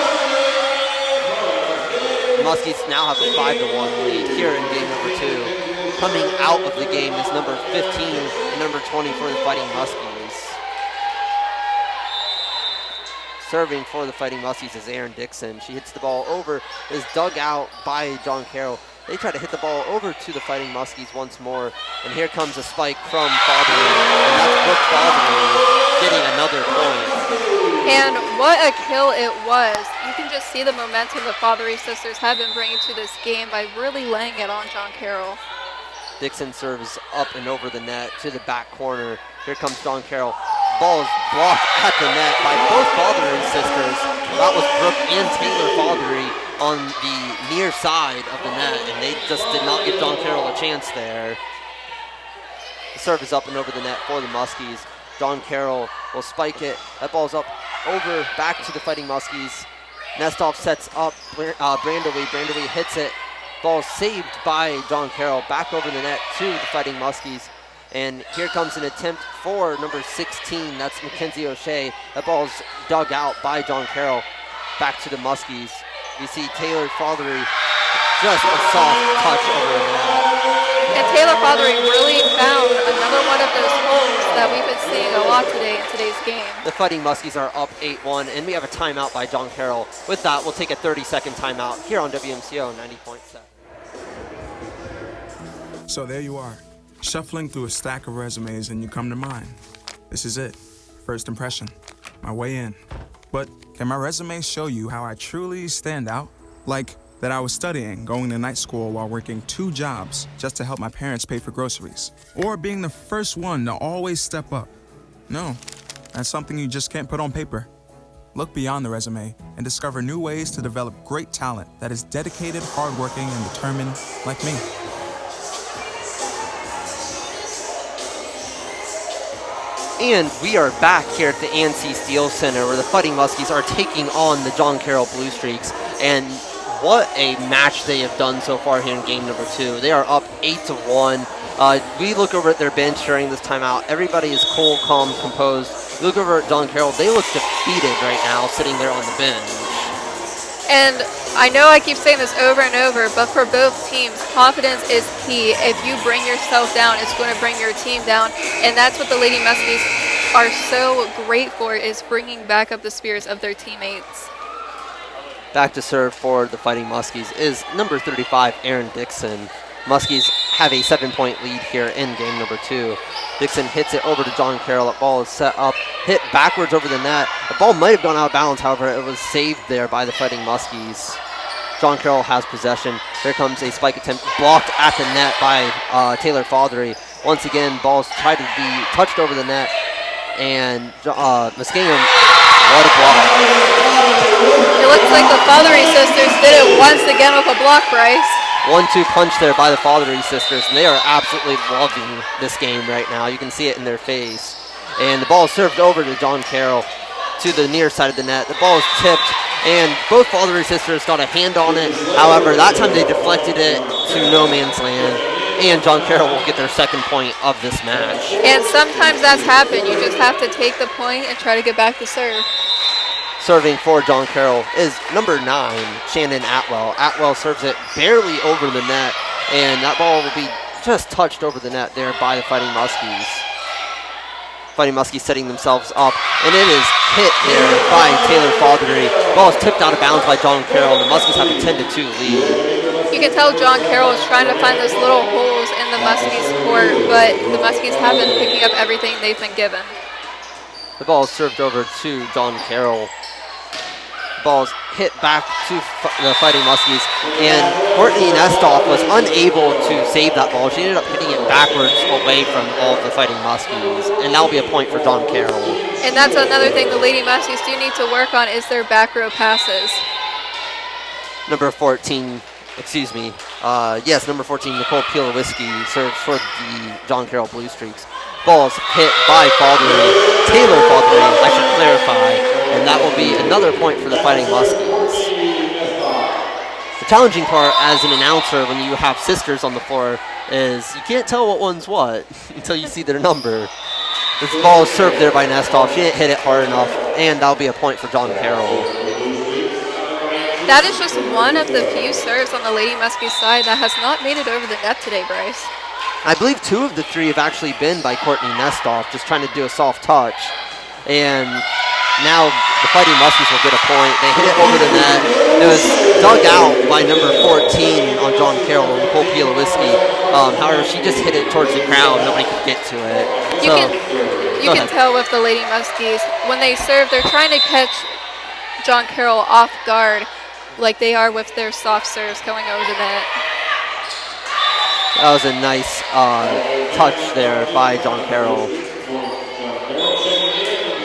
The Muskies now have a 5-1 lead here in game number 2. Coming out of the game is number 15 and number 20 for the Fighting Muskies. Serving for the Fighting Muskies is Erin Dixon. She hits the ball over, is dug out by John Carroll. They try to hit the ball over to the Fighting Muskies once more. And here comes a spike from Fothery. And that's Brooke Fothery getting another point. And what a kill it was. You can just see the momentum the Fothery sisters have been bringing to this game by really laying it on John Carroll. Dixon serves up and over the net to the back corner. Here comes John Carroll. Ball is blocked at the net by both Fothery sisters. That was Brooke and Taylor Fothery on the near side of the net, and they just did not give John Carroll a chance there. The serve is up and over the net for the Muskies. John Carroll will spike it. That ball's up, over, back to the Fighting Muskies. Nestoff sets up Brandowy. Brandowy hits it. Ball saved by John Carroll. Back over the net to the Fighting Muskies. And here comes an attempt for number 16. That's Mackenzie O'Shea. That ball's dug out by John Carroll. Back to the Muskies. We see Taylor Fothery, just a soft touch over the net. And Taylor Fothery really found another one of those holes that we've been seeing a lot today in today's game. The Fighting Muskies are up 8-1, and we have a timeout by John Carroll. With that, we'll take a 30-second timeout here on WMCO 90.7. So there you are, shuffling through a stack of resumes and you come to mine. This is it, first impression, my way in. But can my resume show you how I truly stand out? Like that I was studying, going to night school while working 2 jobs just to help my parents pay for groceries. Or being the first one to always step up. No, that's something you just can't put on paper. Look beyond the resume and discover new ways to develop great talent that is dedicated, hardworking, and determined like me. And we are back here at the ANC Steel Center where the Fighting Muskies are taking on the John Carroll Blue Streaks. And what a match they have done so far here in game number 2. They are up 8-1. We look over at their bench during this timeout. Everybody is cool, calm, composed. Look over at John Carroll. They look defeated right now sitting there on the bench. And I know I keep saying this over and over, but for both teams, confidence is key. If you bring yourself down, it's going to bring your team down. And that's what the Lady Muskies are so great for, is bringing back up the spirits of their teammates. Back to serve for the Fighting Muskies is number 35, Aaron Dixon. Muskies have a 7-point lead here in game number 2. Dixon hits it over to John Carroll. That ball is set up, hit backwards over the net. The ball might have gone out of bounds, however, it was saved there by the Fighting Muskies. John Carroll has possession. Here comes a spike attempt, blocked at the net by Taylor Fothery. Once again, balls try to be touched over the net, and Muskingum, what a block. It looks like the Fothery sisters did it once again with a block, Bryce. 1-2 punch there by the Fothery sisters, and they are absolutely loving this game right now. You can see it in their face. And the ball is served over to John Carroll to the near side of the net. The ball is tipped, and both Fothery sisters got a hand on it. However, that time they deflected it to no man's land, and John Carroll will get their second point of this match. And sometimes that's happened. You just have to take the point and try to get back to serve. Serving for John Carroll is number 9, Shannon Atwell. Atwell serves it barely over the net, and that ball will be just touched over the net there by the Fighting Muskies. Fighting Muskies setting themselves up, and it is hit there by Taylor Fothery. Ball is tipped out of bounds by John Carroll. The Muskies have a 10-2 lead. You can tell John Carroll is trying to find those little holes in the Muskies' court, but the Muskies have been picking up everything they've been given. The ball is served over to John Carroll. Ball's hit back to the Fighting Muskies, and Courtney Nestoff was unable to save that ball. She ended up hitting it backwards away from all of the Fighting Muskies, and that'll be a point for John Carroll. And that's another thing the Lady Muskies do need to work on, is their back row passes. Number 14, excuse me, number 14, Nicole Pielowski serves for the John Carroll Blue Streaks. Ball's hit by Fothery, Taylor Fothery, I should clarify, and that will be another point for the Fighting Muskies. The challenging part as an announcer when you have sisters on the floor is you can't tell what one's what until you see their number. This ball is served there by Nestoff. She didn't hit it hard enough, and that'll be a point for John Carroll. That is just one of the few serves on the Lady Muskies side that has not made it over the net today, Bryce. I believe 2 of the 3 have actually been by Courtney Nestoff, just trying to do a soft touch. And Now the Fighting Muskies will get a point. They hit it over the net. It was dug out by number 14 on John Carroll, Nicole Pielowski. However, she just hit it towards the crowd. Nobody could get to it. You can tell with the Lady Muskies, when they serve, they're trying to catch John Carroll off guard like they are with their soft serves going over the net. That was a nice touch there by John Carroll.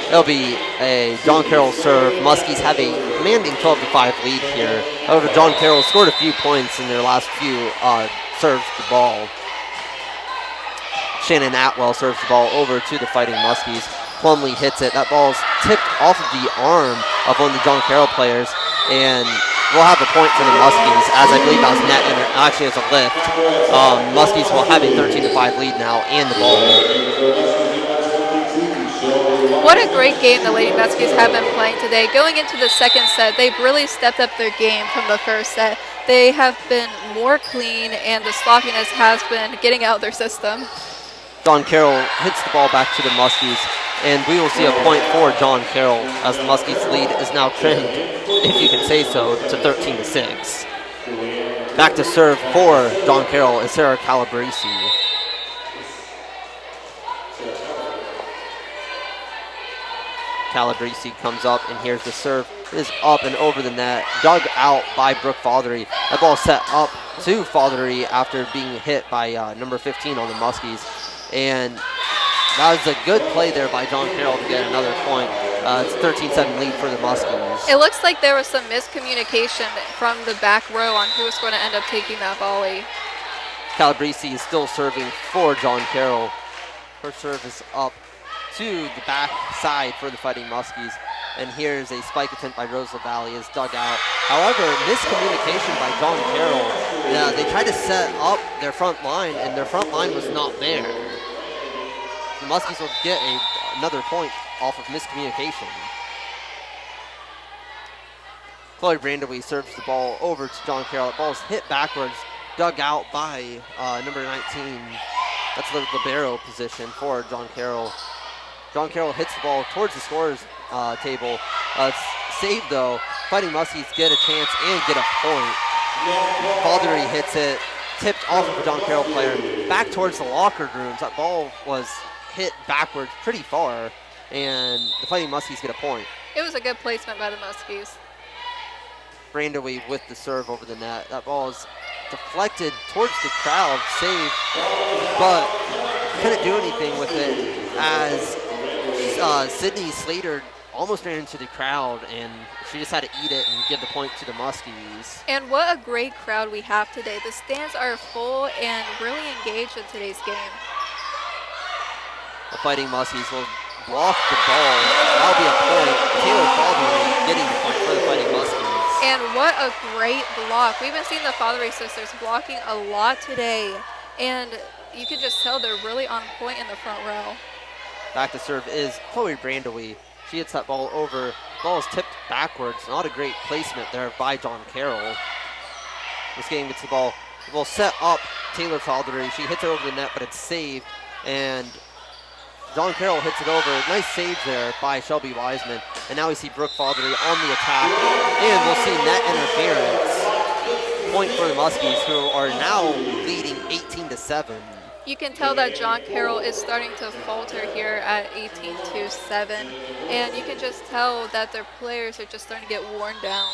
It'll be a John Carroll serve. Muskies have a commanding 12-5 lead here. However, John Carroll scored a few points in their last few serves the ball. Shannon Atwell serves the ball over to the Fighting Muskies. Plumley hits it. That ball's tipped off of the arm of one of the John Carroll players, and we'll have a point for the Muskies, as I believe that was net, and actually it's a lift. Muskies will have a 13-5 lead now, and the ball. What a great game the Lady Muskies have been playing today. Going into the second set, they've really stepped up their game from the first set. They have been more clean, and the sloppiness has been getting out of their system. John Carroll hits the ball back to the Muskies, and we will see a point for John Carroll as the Muskies lead is now trimmed, if you can say so, to 13-6. Back to serve for John Carroll is Sarah Calabrese. Calabrese comes up, and here's the serve. It is up and over the net, dug out by Brooke Fothery. That ball set up to Fothery after being hit by number 15 on the Muskies. And that was a good play there by John Carroll to get another point. It's 13-7 lead for the Muskies. It looks like there was some miscommunication from the back row on who was going to end up taking that volley. Calabrese is still serving for John Carroll. Her serve is up to the back side for the Fighting Muskies. And here's a spike attempt by Rose LaValle is dug out. However, miscommunication by John Carroll. They tried to set up their front line, and their front line was not there. The Muskies will get another point off of miscommunication. Chloe Brandewy serves the ball over to John Carroll. The ball's hit backwards, dug out by number 19. That's the libero position for John Carroll. John Carroll hits the ball towards the scorer's table. It's saved though. Fighting Muskies get a chance and get a point. Fothery hits it, tipped off of a John Carroll player, back towards the locker rooms. That ball was hit backwards pretty far, and the Fighting Muskies get a point. It was a good placement by the Muskies. Brandewy with the serve over the net. That ball is deflected towards the crowd, saved, but couldn't do anything with it as Sydney Slater almost ran into the crowd, and she just had to eat it and give the point to the Muskies. And what a great crowd we have today. The stands are full and really engaged in today's game. The Fighting Muskies will block the ball. That'll be a point. Taylor Fothery getting the point for the Fighting Muskies. And what a great block. We've been seeing the Fothery sisters blocking a lot today, and you can just tell they're really on point in the front row. Back to serve is Chloe Brandewy. She hits that ball over. The ball is tipped backwards. Not a great placement there by John Carroll. This game gets the ball. The ball set up Taylor Fothery. She hits it over the net, but it's saved. And John Carroll hits it over. Nice save there by Shelby Wiseman. And now we see Brooke Fothery on the attack. And we'll see net interference. Point for the Muskies, who are now leading 18-7. You can tell that John Carroll is starting to falter here at 18-7, and you can just tell that their players are just starting to get worn down.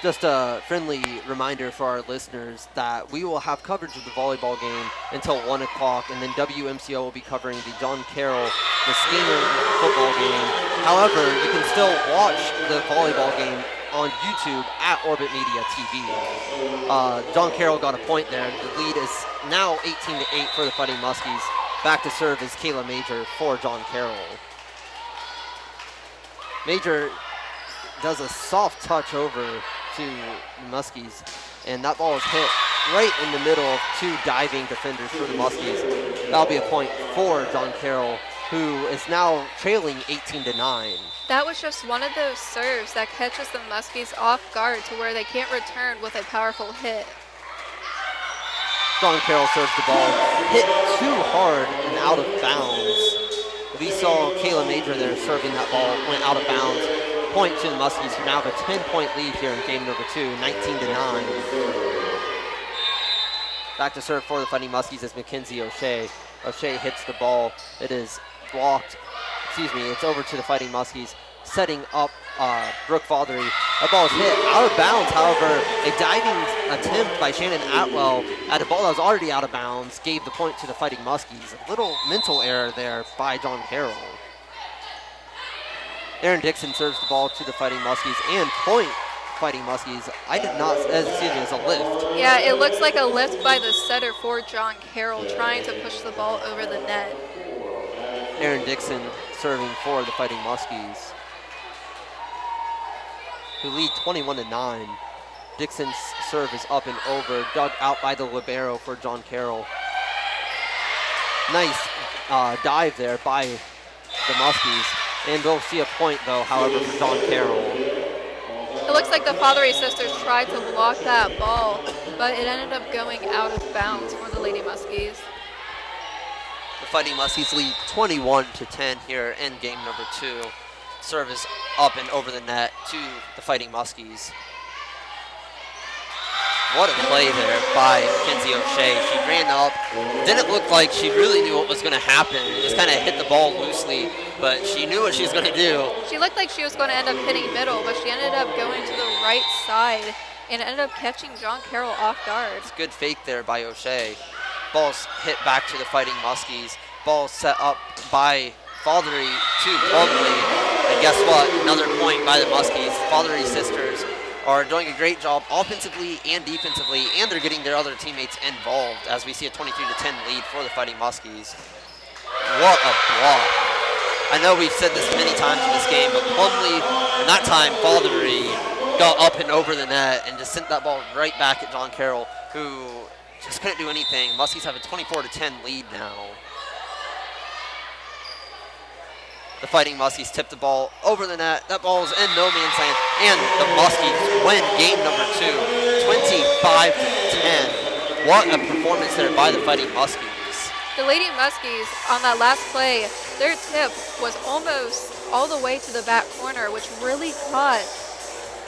Just a friendly reminder for our listeners that we will have coverage of the volleyball game until 1 o'clock, and then WMCO will be covering the John Carroll Muskingum football game. However, you can still watch the volleyball game on YouTube at Orbit Media TV. John Carroll got a point there. The lead is now 18-8 for the Fighting Muskies. Back to serve is Kayla Major for John Carroll. Major does a soft touch over to the Muskies, and that ball is hit right in the middle of two diving defenders for the Muskies. That'll be a point for John Carroll, who is now trailing 18-9. That was just one of those serves that catches the Muskies off guard to where they can't return with a powerful hit. John Carroll serves the ball, hit too hard and out of bounds. The We saw Kayla Major there serving that ball, went out of bounds. Point to the Muskies, who now have a 10-point lead here in game number 2, 19-9. Back to serve for the Fighting Muskies is Mackenzie O'Shea. O'Shea hits the ball. It is blocked. It's over to the Fighting Muskies, setting up Brooke Fothery. That ball is hit out of bounds. However, a diving attempt by Shannon Atwell at a ball that was already out of bounds gave the point to the Fighting Muskies. A little mental error there by John Carroll. Aaron Dixon serves the ball to the Fighting Muskies and point Fighting Muskies. It's a lift. Yeah, it looks like a lift by the setter for John Carroll, trying to push the ball over the net. Aaron Dixon serving for the Fighting Muskies, who lead 21-9. Dixon's serve is up and over, dug out by the libero for John Carroll. Nice dive there by the Muskies. And we'll see a point, though, however, for John Carroll. It looks like the Fothery sisters tried to block that ball, but it ended up going out of bounds for the Lady Muskies. The Fighting Muskies lead 21-10 here in game number 2. Serve is up and over the net to the Fighting Muskies. What a play there by Mackenzie O'Shea. She ran up. Didn't look like she really knew what was going to happen. Just kind of hit the ball loosely, but she knew what she was going to do. She looked like she was going to end up hitting middle, but she ended up going to the right side and ended up catching John Carroll off guard. It's a good fake there by O'Shea. Ball's hit back to the Fighting Muskies. Ball set up by Fothery to Plumley. And guess what? Another point by the Muskies. Fothery sisters are doing a great job offensively and defensively, and they're getting their other teammates involved as we see a 23-10 lead for the Fighting Muskies. What a block. I know we've said this many times in this game, but Plumley, and that time Fothery, got up and over the net and just sent that ball right back at John Carroll, who just couldn't do anything. Muskies have a 24-10 lead now. The Fighting Muskies tip the ball over the net. That ball is in no man's land. And the Muskies win game number 2, 25-10. What a performance there by the Fighting Muskies. The Lady Muskies, on that last play, their tip was almost all the way to the back corner, which really caught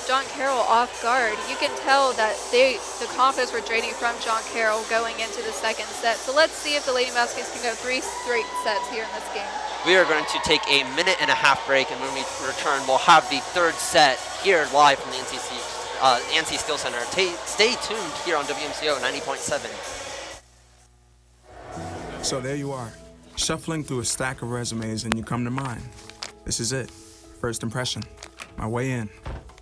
John Carroll off guard. You can tell that the confidence were draining from John Carroll going into the second set. So let's see if the Lady Muskies can go 3 straight sets here in this game. We are going to take a minute-and-a-half break, and when we return, we'll have the third set here live from the NC Steel Center. Stay tuned here on WMCO 90.7. So there you are, shuffling through a stack of resumes, and you come to mine. This is it, first impression, my way in.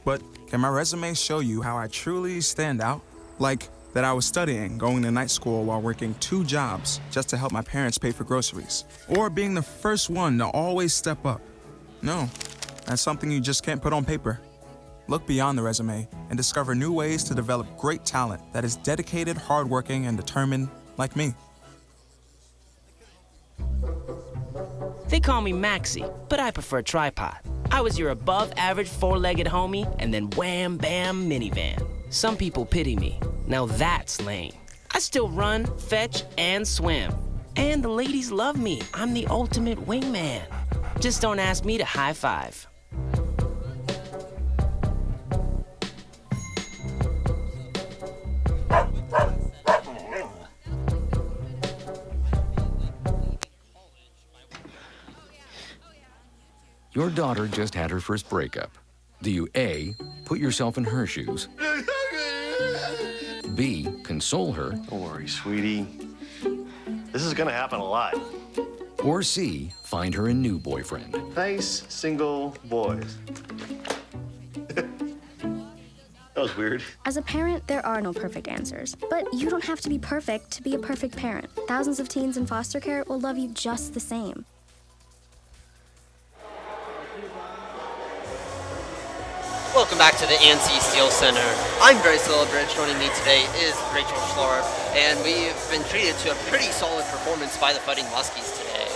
But can my resume show you how I truly stand out? Like that I was studying, going to night school while working 2 jobs just to help my parents pay for groceries. Or being the first one to always step up. No, that's something you just can't put on paper. Look beyond the resume and discover new ways to develop great talent that is dedicated, hardworking, and determined like me. They call me Maxie, but I prefer tripod. I was your above-average 4-legged homie, and then wham, bam, minivan. Some people pity me. Now that's lame. I still run, fetch, and swim. And the ladies love me. I'm the ultimate wingman. Just don't ask me to high five. Your daughter just had her first breakup. Do you A, put yourself in her shoes? B, console her? Don't worry, sweetie. This is gonna happen a lot. Or C, find her a new boyfriend? Nice, single boys. That was weird. As a parent, there are no perfect answers. But you don't have to be perfect to be a perfect parent. Thousands of teens in foster care will love you just the same. Welcome back to the NC Steel Center. I'm Bryce Lillibridge. Joining me today is Rachel Schlorf, and we've been treated to a pretty solid performance by the Fighting Muskies today.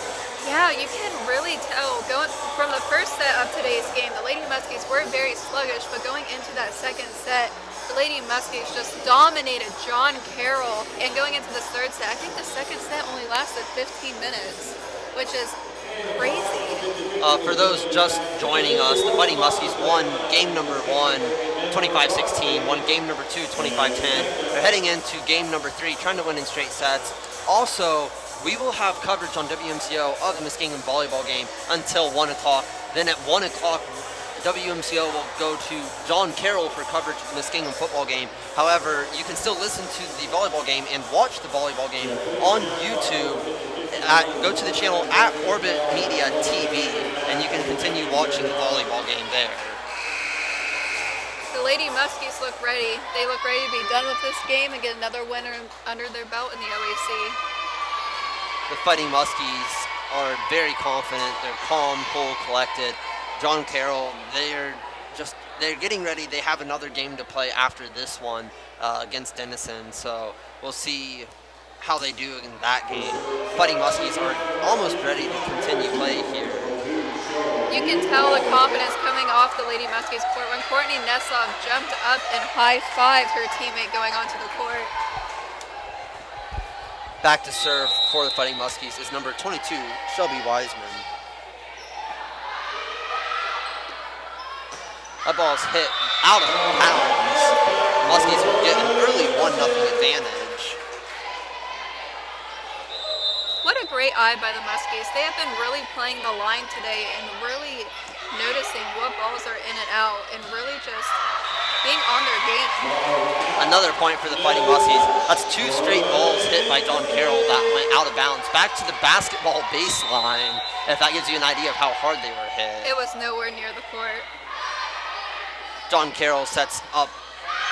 Yeah, you can really tell going from the first set of today's game, the Lady Muskies were very sluggish, but going into that second set, the Lady Muskies just dominated John Carroll. And going into the third set, I think the second set only lasted 15 minutes, which is crazy. For those just joining us, the Fighting Muskies won game number 1, 25-16, won game number 2, 25-10. They're heading into game number 3, trying to win in straight sets. Also, we will have coverage on WMCO of the Muskingum Volleyball game until 1 o'clock. Then at 1 o'clock, WMCO will go to John Carroll for coverage of the Muskingum football game. However, you can still listen to the volleyball game and watch the volleyball game on YouTube. Go to the channel at Orbit Media TV, and you can continue watching the volleyball game there. The Lady Muskies look ready. They look ready to be done with this game and get another winner under their belt in the OAC. The Fighting Muskies are very confident. They're calm, cool, collected. John Carroll, they're getting ready. They have another game to play after this one against Denison, so we'll see how they do in that game. Fighting Muskies are almost ready to continue play here. You can tell the confidence coming off the Lady Muskies court when Courtney Neslov jumped up and high-fived her teammate going onto the court. Back to serve for the Fighting Muskies is number 22, Shelby Wiseman. That ball's hit out of bounds. Muskies will get an early 1-0 advantage. What a great eye by the Muskies. They have been really playing the line today and really noticing what balls are in and out and really just being on their game. Another point for the Fighting Muskies. That's 2 straight balls hit by John Carroll that went out of bounds. Back to the basketball baseline, if that gives you an idea of how hard they were hit. It was nowhere near the court. John Carroll sets up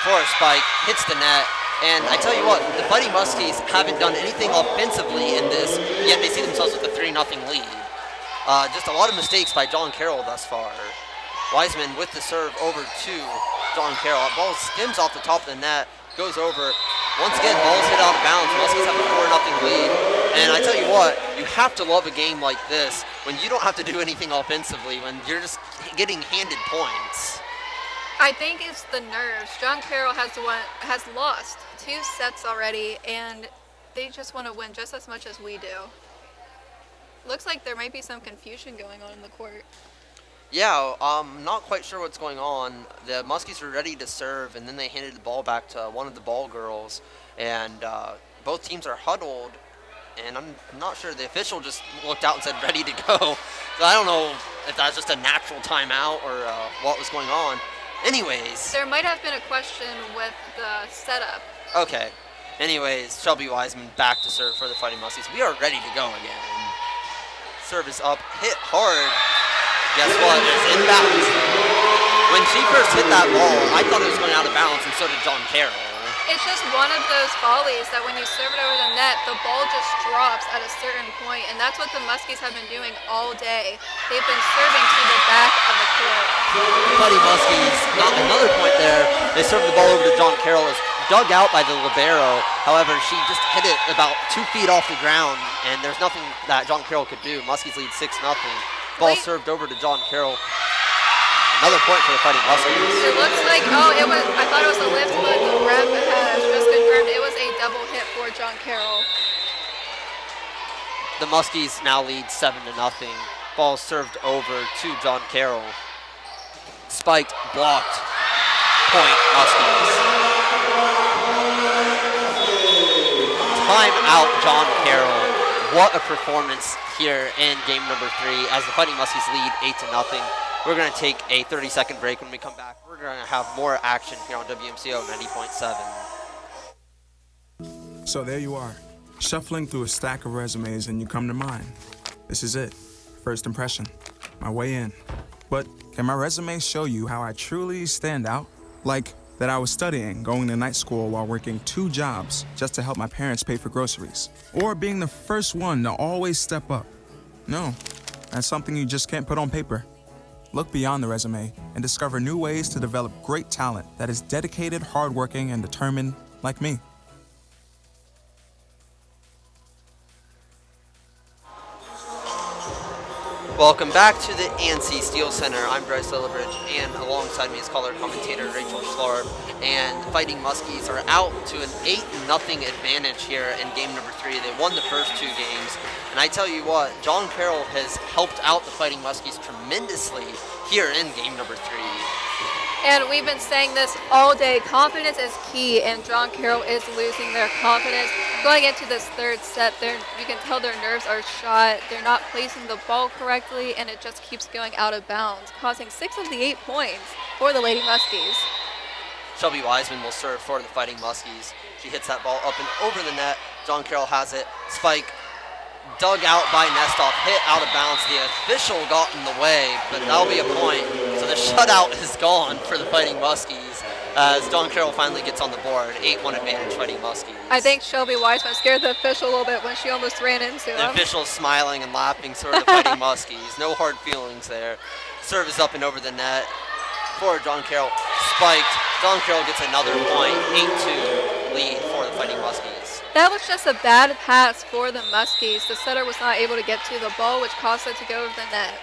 for a spike, hits the net, and I tell you what, the Fighting Muskies haven't done anything offensively in this, yet they see themselves with a 3-0 lead. Just a lot of mistakes by John Carroll thus far. Wiseman with the serve over to John Carroll. That ball skims off the top of the net, goes over. Once again, ball's hit out of bounds. Muskies have a 4-0 lead. And I tell you what, you have to love a game like this when you don't have to do anything offensively, when you're just getting handed points. I think it's the nerves. John Carroll has lost 2 sets already, and they just want to win just as much as we do. Looks like there might be some confusion going on in the court. Yeah, I'm not quite sure what's going on. The Muskies were ready to serve, and then they handed the ball back to one of the ball girls, and both teams are huddled, and I'm not sure. The official just looked out and said, ready to go. So I don't know if that's just a natural timeout or what was going on. Anyways. There might have been a question with the setup. Okay. Anyways, Shelby Wiseman back to serve for the Fighting Muskies. We are ready to go again. Serve is up, hit hard. Guess what? It's inbounds. When she first hit that ball, I thought it was going out of bounds, and so did John Carroll. It's just one of those volleys that when you serve it over the net, the ball just drops at a certain point, and that's what the Muskies have been doing all day. They've been serving to the back of the court. Fighting Muskies, not another point there. They served the ball over to John Carroll. It's dug out by the libero. However, she just hit it about 2 feet off the ground, and there's nothing that John Carroll could do. Muskies lead 6-0. Ball served over to John Carroll. Another point for the Fighting Muskies. It looks like, I thought it was a lift, but the ref has just confirmed it was a double hit for John Carroll. The Muskies now lead 7-0. Ball served over to John Carroll. Spiked, blocked. Point Muskies. Time out John Carroll. What a performance here in game number 3 as the Fighting Muskies lead 8-0. We're going to take a 30-second break. When we come back, we're going to have more action here on WMCO 90.7. So there you are, shuffling through a stack of resumes and you come to mine. This is it, first impression, my way in. But can my resume show you how I truly stand out? Like that I was studying, going to night school while working 2 jobs just to help my parents pay for groceries. Or being the first one to always step up. No, that's something you just can't put on paper. Look beyond the resume and discover new ways to develop great talent that is dedicated, hardworking, and determined like me. Welcome back to the ANSI Steel Center. I'm Bryce Lillibridge, and alongside me is color commentator Rachel Schlarb. And the Fighting Muskies are out to an 8-0 advantage here in game number 3. They won the first 2 games. And I tell you what, John Carroll has helped out the Fighting Muskies tremendously here in game number 3. And we've been saying this all day. Confidence is key, and John Carroll is losing their confidence. Going into this third set, you can tell their nerves are shot. They're not placing the ball correctly, and it just keeps going out of bounds, causing 6 of the 8 points for the Lady Muskies. Shelby Wiseman will serve for the Fighting Muskies. She hits that ball up and over the net. John Carroll has it. Spike dug out by Nestoff, hit out of bounds. The official got in the way, but that'll be a point. So the shutout is gone for the Fighting Muskies as John Carroll finally gets on the board. 8-1 advantage, Fighting Muskies. I think Shelby Wiseman scared the official a little bit when she almost ran into him. The official's smiling and laughing, so are the Fighting Muskies. No hard feelings there. Serve is up and over the net for John Carroll. Spiked. John Carroll gets another point. 8-2 lead for the Fighting Muskies. That was just a bad pass for the Muskies. The setter was not able to get to the ball, which caused it to go over the net.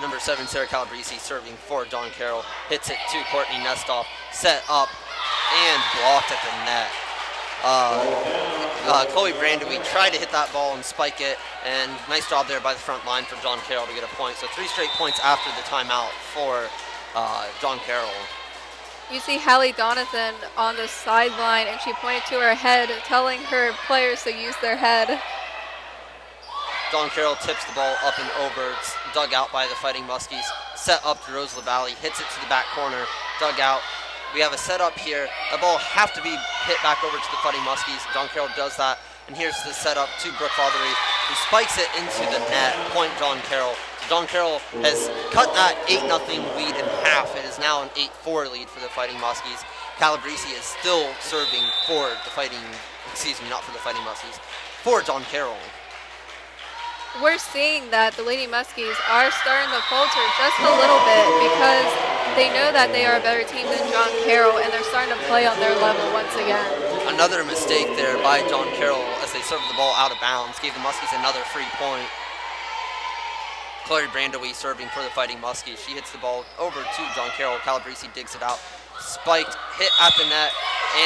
Number 7, Sarah Calabrese, serving for John Carroll. Hits it to Courtney Nestoff. Set up and blocked at the net. Chloe Brandewy tried to hit that ball and spike it, and nice job there by the front line for John Carroll to get a point. So 3 straight points after the timeout for John Carroll. You see Hallie Donathan on the sideline, and she pointed to her head, telling her players to use their head. John Carroll tips the ball up and over. It's dug out by the Fighting Muskies. Set up to Rose LaValle. Hits it to the back corner. Dug out. We have a setup here. The ball have to be hit back over to the Fighting Muskies. John Carroll does that. And here's the setup to Brooke Fothery, who spikes it into the net. Point John Carroll. John Carroll has cut that 8-0 lead in half. It is now an 8-4 lead for the Fighting Muskies. Calabrese is still serving for the Fighting, not for the Fighting Muskies, for John Carroll. We're seeing that the Lady Muskies are starting to falter just a little bit because they know that they are a better team than John Carroll, and they're starting to play on their level once again. Another mistake there by John Carroll as they served the ball out of bounds. Gave the Muskies another free point. Chloe Brandewy serving for the Fighting Muskies. She hits the ball over to John Carroll. Calabrese digs it out. Spiked, hit at the net,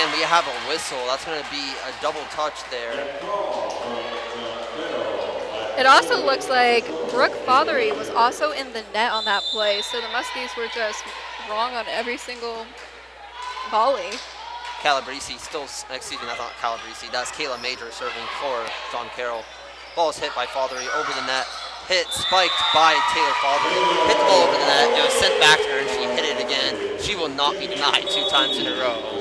and we have a whistle. That's going to be a double touch there. It also looks like Brooke Fothery was also in the net on that play, so the Muskies were just wrong on every single volley. Calabrese still, that's not Calabrese, that's Kayla Major serving for John Carroll. Ball is hit by Fothery over the net. Hit, spiked by Taylor Fothery. Hit the ball over the net, it was sent back to her, and she hit it again. She will not be denied 2 times in a row.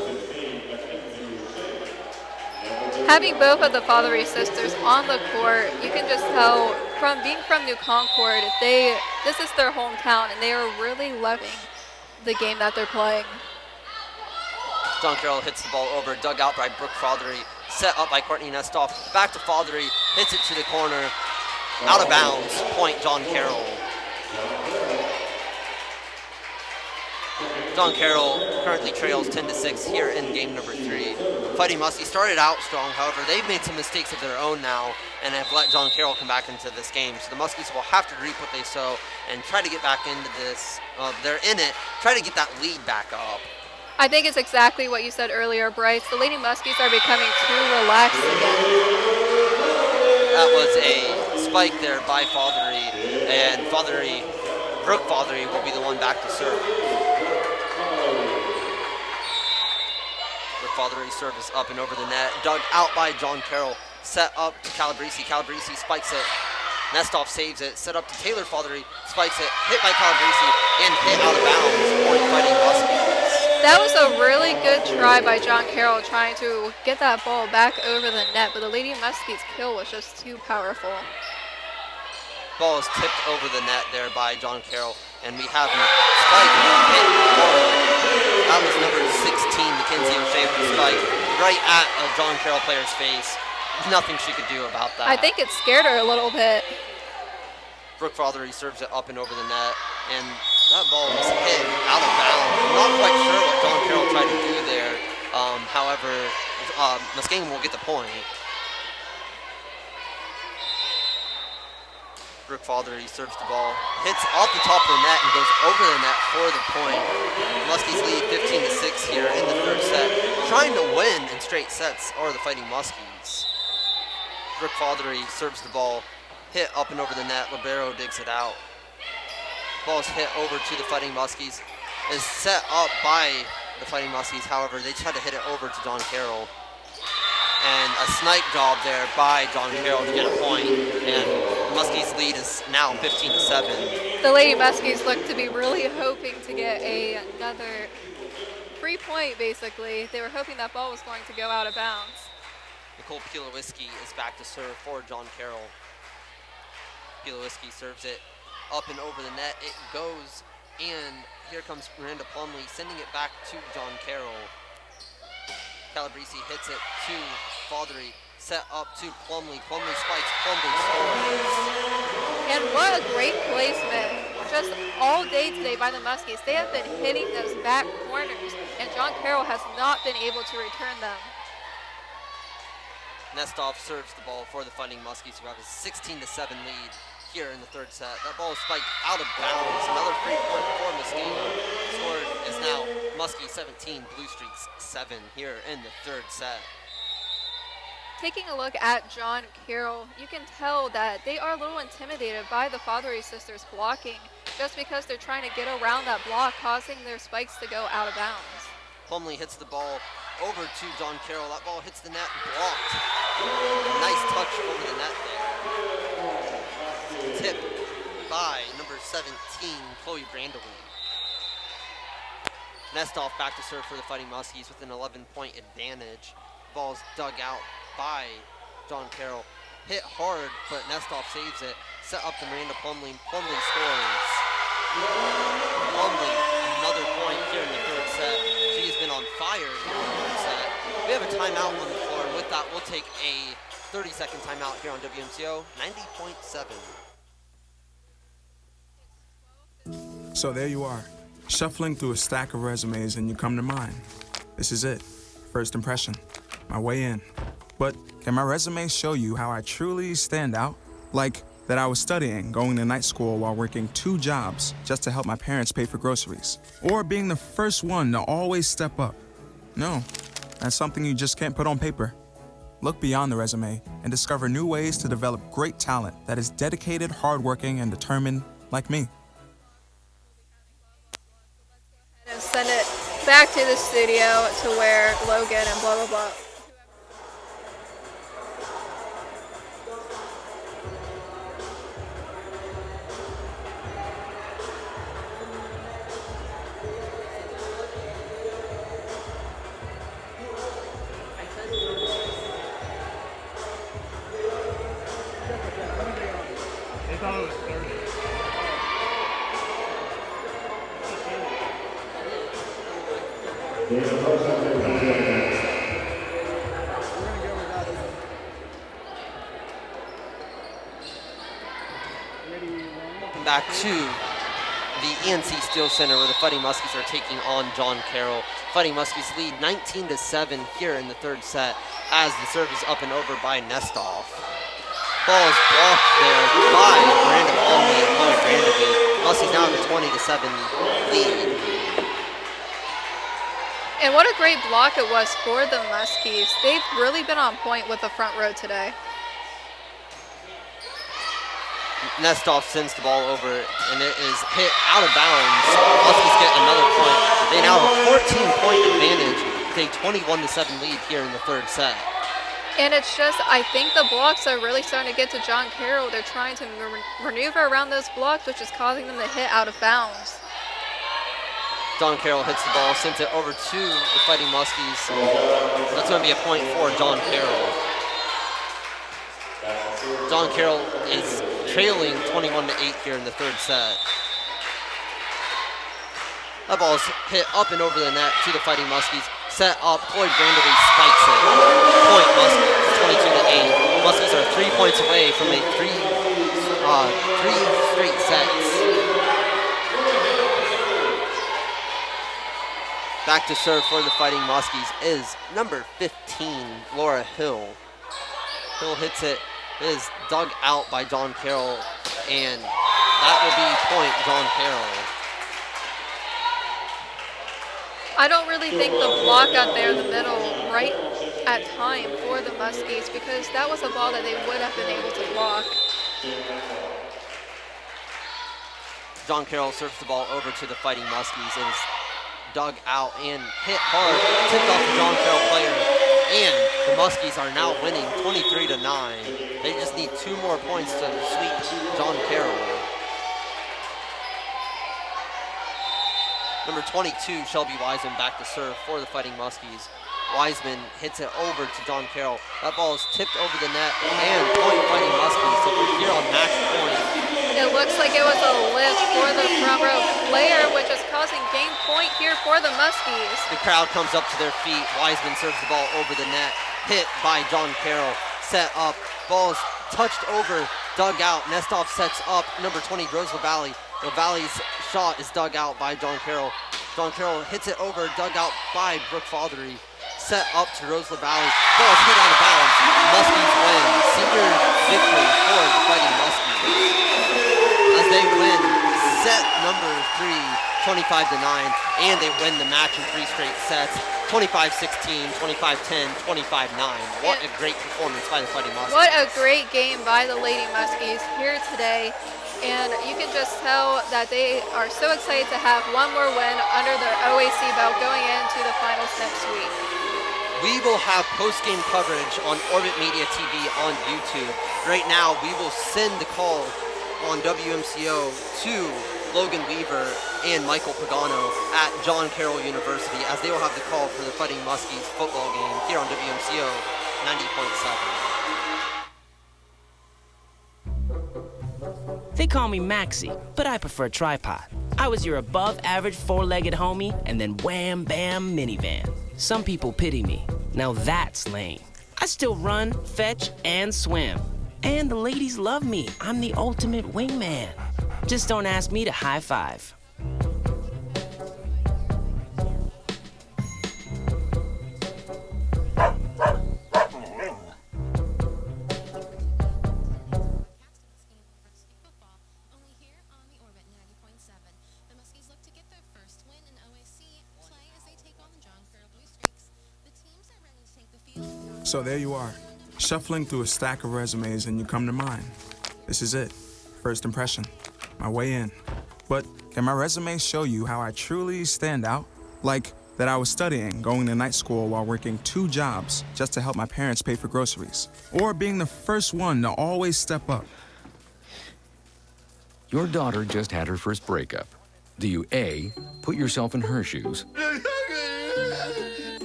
Having both of the Fothery sisters on the court, you can just tell from being from New Concord, this is their hometown, and they are really loving the game that they're playing. John Carroll hits the ball over, dug out by Brooke Fothery, set up by Courtney Nestoff, back to Fothery, hits it to the corner, out of bounds, point John Carroll. John Carroll currently trails 10-6 here in game number 3. Fighting Muskies started out strong, however, they've made some mistakes of their own now and have let John Carroll come back into this game. So the Muskies will have to reap what they sow and try to get back into this. They're in it, try to get that lead back up. I think it's exactly what you said earlier, Bryce. The Lady Muskies are becoming too relaxed again. That was a spike there by Fothery, and Brooke Fothery will be the one back to serve. Fothery service up and over the net, dug out by John Carroll, set up to Calabrese. Calabrese spikes it. Nestoff saves it, set up to Taylor Fothery, spikes it, hit by Calabrese, and hit out of bounds. Point Fighting Muskies. That was a really good try by John Carroll trying to get that ball back over the net, but the Lady Muskies' kill was just too powerful. Ball is tipped over the net there by John Carroll, and we have a spike hit hard. That was number 16, Mackenzie O'Shea, with the spike right at a John Carroll player's face. Nothing she could do about that. I think it scared her a little bit. Brooke Fothery serves it up and over the net, and that ball was hit out of bounds. I'm not quite sure what John Carroll tried to do there. However, Muskingum will get the point. Brooke Father, he serves the ball, hits off the top of the net and goes over the net for the point. Muskies lead 15-6 here in the third set. Trying to win in straight sets are the Fighting Muskies. Brooke Father, he serves the ball, hit up and over the net. Libero digs it out. Ball's hit over to the Fighting Muskies. Is set up by the Fighting Muskies. However, they try to hit it over to John Carroll. And a snipe job there by John Carroll to get a point. And Muskies' lead is now 15-7. The Lady Muskies look to be really hoping to get another free point, basically. They were hoping that ball was going to go out of bounds. Nicole Pilowiski is back to serve for John Carroll. Pilowiski serves it up and over the net. It goes, and here comes Miranda Plumley sending it back to John Carroll. Calabrese hits it to Fathery, set up to Plumley. Plumley spikes, Plumley scores. And what a great placement. Just all day today by the Muskies. They have been hitting those back corners, and John Carroll has not been able to return them. Nestoff serves the ball for the Fighting Muskies, who have a 16-7 lead here in the third set. That ball is spiked out of bounds. Another free point for Muskingum. Score is now Muskie 17, Blue Streaks 7 here in the third set. Taking a look at John Carroll, you can tell that they are a little intimidated by the Fathery sisters blocking, just because they're trying to get around that block, causing their spikes to go out of bounds. Plumley hits the ball over to John Carroll. That ball hits the net, blocked. Nice touch over the net there. Tip by number 17, Chloe Brandley. Nestoff back to serve for the Fighting Muskies with an 11-point advantage. Ball's dug out by John Carroll. Hit hard, but Nestoff saves it. Set up to Miranda Plumley. Plumley scores. Plumley, another point here in the third set. She has been on fire here in the third set. We have a timeout on the floor. With that, we'll take a 30-second timeout here on WMCO 90.7. So there you are, shuffling through a stack of resumes and you come to mine. This is it, first impression, my way in. But can my resume show you how I truly stand out? Like that I was studying, going to night school while working 2 jobs just to help my parents pay for groceries. Or being the first one to always step up. No, that's something you just can't put on paper. Look beyond the resume and discover new ways to develop great talent that is dedicated, hardworking, and determined like me. And send it back to the studio to where Logan and blah, blah, blah. Back to the ENC Steel Center where the Fighting Muskies are taking on John Carroll. Fighting Muskies lead 19-7 here in the third set as the serve is up and over by Nestoff. Ball is blocked there by Miranda Plumley and Chloe Brandley. Muskies now have a 20-7 lead. And what a great block it was for the Muskies. They've really been on point with the front row today. Nestoff sends the ball over, and it is hit out of bounds. Muskies get another point. They now have a 14-point advantage with a 21-7 lead here in the third set. And it's just, I think the blocks are really starting to get to John Carroll. They're trying to maneuver around those blocks, which is causing them to hit out of bounds. John Carroll hits the ball, sends it over to the Fighting Muskies. That's going to be a point for John Carroll. John Carroll is trailing 21-8 here in the third set. That ball is hit up and over the net to the Fighting Muskies. Set up, Chloe Brandley spikes it. Point Muskies, 22-8. Muskies are 3 points away from a three straight sets. Back to serve for the Fighting Muskies is number 15, Laura Hill. Hill hits it. It is dug out by John Carroll. and that will be point John Carroll. I don't really think the block out there in the middle right at time for the Muskies, because that was a ball that they would have been able to block. John Carroll serves the ball over to the Fighting Muskies. It is dug out and hit hard, tipped off the John Carroll player, and the Muskies are now winning 23-9. They just need 2 more points to sweep John Carroll. Number 22, Shelby Wiseman, back to serve for the Fighting Muskies. Wiseman hits it over to John Carroll. That ball is tipped over the net, and point Fighting Muskies. So we're here on match point. It looks like it was a lift for the front row player, which is causing game point here for the Muskies. The crowd comes up to their feet. Wiseman serves the ball over the net. Hit by John Carroll. Set up. Ball is touched over, dug out. Nestoff sets up. Number 20, Rose LaValle. LaValle's shot is dug out by John Carroll. John Carroll hits it over, dug out by Brooke Fothery. Set up to Rose LaValle. Ball is hit out of bounds. Muskies win. Senior victory for the Fighting Muskies. As they win set number 3, 25-9, and they win the match in 3 straight sets. 25-16, 25-10, 25-9. What a great performance by the Fighting Muskies. What a great game by the Lady Muskies here today. And you can just tell that they are so excited to have one more win under their OAC belt going into the finals next week. We will have post-game coverage on Orbit Media TV on YouTube. Right now, we will send the call on WMCO to Logan Weaver and Michael Pagano at John Carroll University, as they will have the call for the Fighting Muskies football game here on WMCO 90.7. They call me Maxie, but I prefer tripod. I was your above-average 4-legged homie, and then wham, bam, minivan. Some people pity me. Now that's lame. I still run, fetch, and swim. And the ladies love me. I'm the ultimate wingman. Just don't ask me to high five. So there you are, shuffling through a stack of resumes and you come to mine. This is it, first impression, my way in. But can my resume show you how I truly stand out? Like that I was studying, going to night school while working 2 jobs just to help my parents pay for groceries. Or being the first one to always step up. Your daughter just had her first breakup. Do you A, put yourself in her shoes?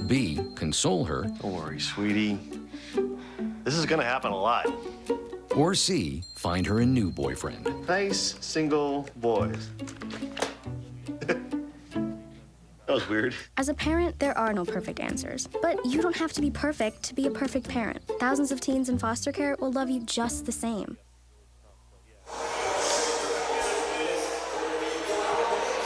B, console her? Don't worry, sweetie. This is gonna happen a lot. Or C, find her a new boyfriend? Nice, single boys. That was weird. As a parent, there are no perfect answers. But you don't have to be perfect to be a perfect parent. Thousands of teens in foster care will love you just the same.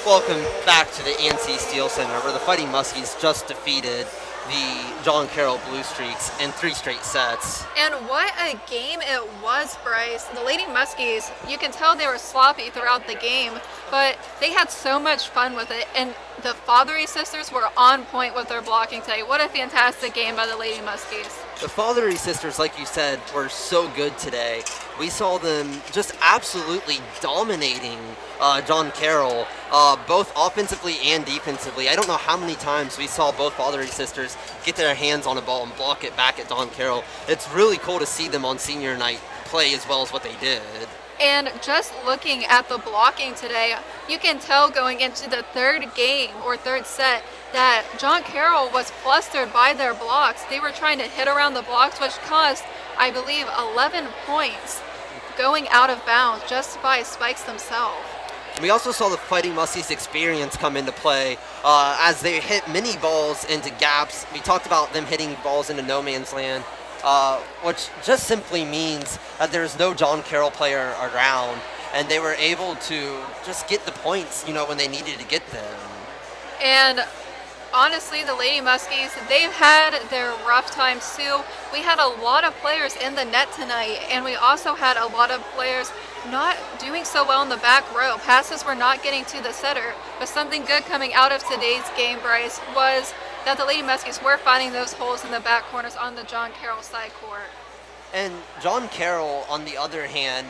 Welcome back to the ANC Steel Center, where the Fighting Muskies just defeated the John Carroll Blue Streaks in 3 straight sets. And what a game it was, Bryce. The Lady Muskies, you can tell they were sloppy throughout the game, but they had so much fun with it. And the Fothery sisters were on point with their blocking today. What a fantastic game by the Lady Muskies. The Fothery sisters, like you said, were so good today. We saw them just absolutely dominating John Carroll, both offensively and defensively. I don't know how many times we saw both Fothery sisters get their hands on a ball and block it back at John Carroll. It's really cool to see them on senior night play as well as what they did. And just looking at the blocking today, you can tell going into the 3rd game or 3rd set that John Carroll was flustered by their blocks. They were trying to hit around the blocks, which caused, I believe, 11 points going out of bounds just by spikes themselves. We also saw the Fighting Muskies experience come into play as they hit mini balls into gaps. We talked about them hitting balls into no man's land, which just simply means that there's no John Carroll player around, and they were able to just get the points, when they needed to get them. And honestly, the Lady Muskies, they've had their rough times too. We had a lot of players in the net tonight, and we also had a lot of players not doing so well in the back row. Passes were not getting to the setter, but something good coming out of today's game, Bryce, was that the Lady Muskies were finding those holes in the back corners on the John Carroll side court. And John Carroll, on the other hand,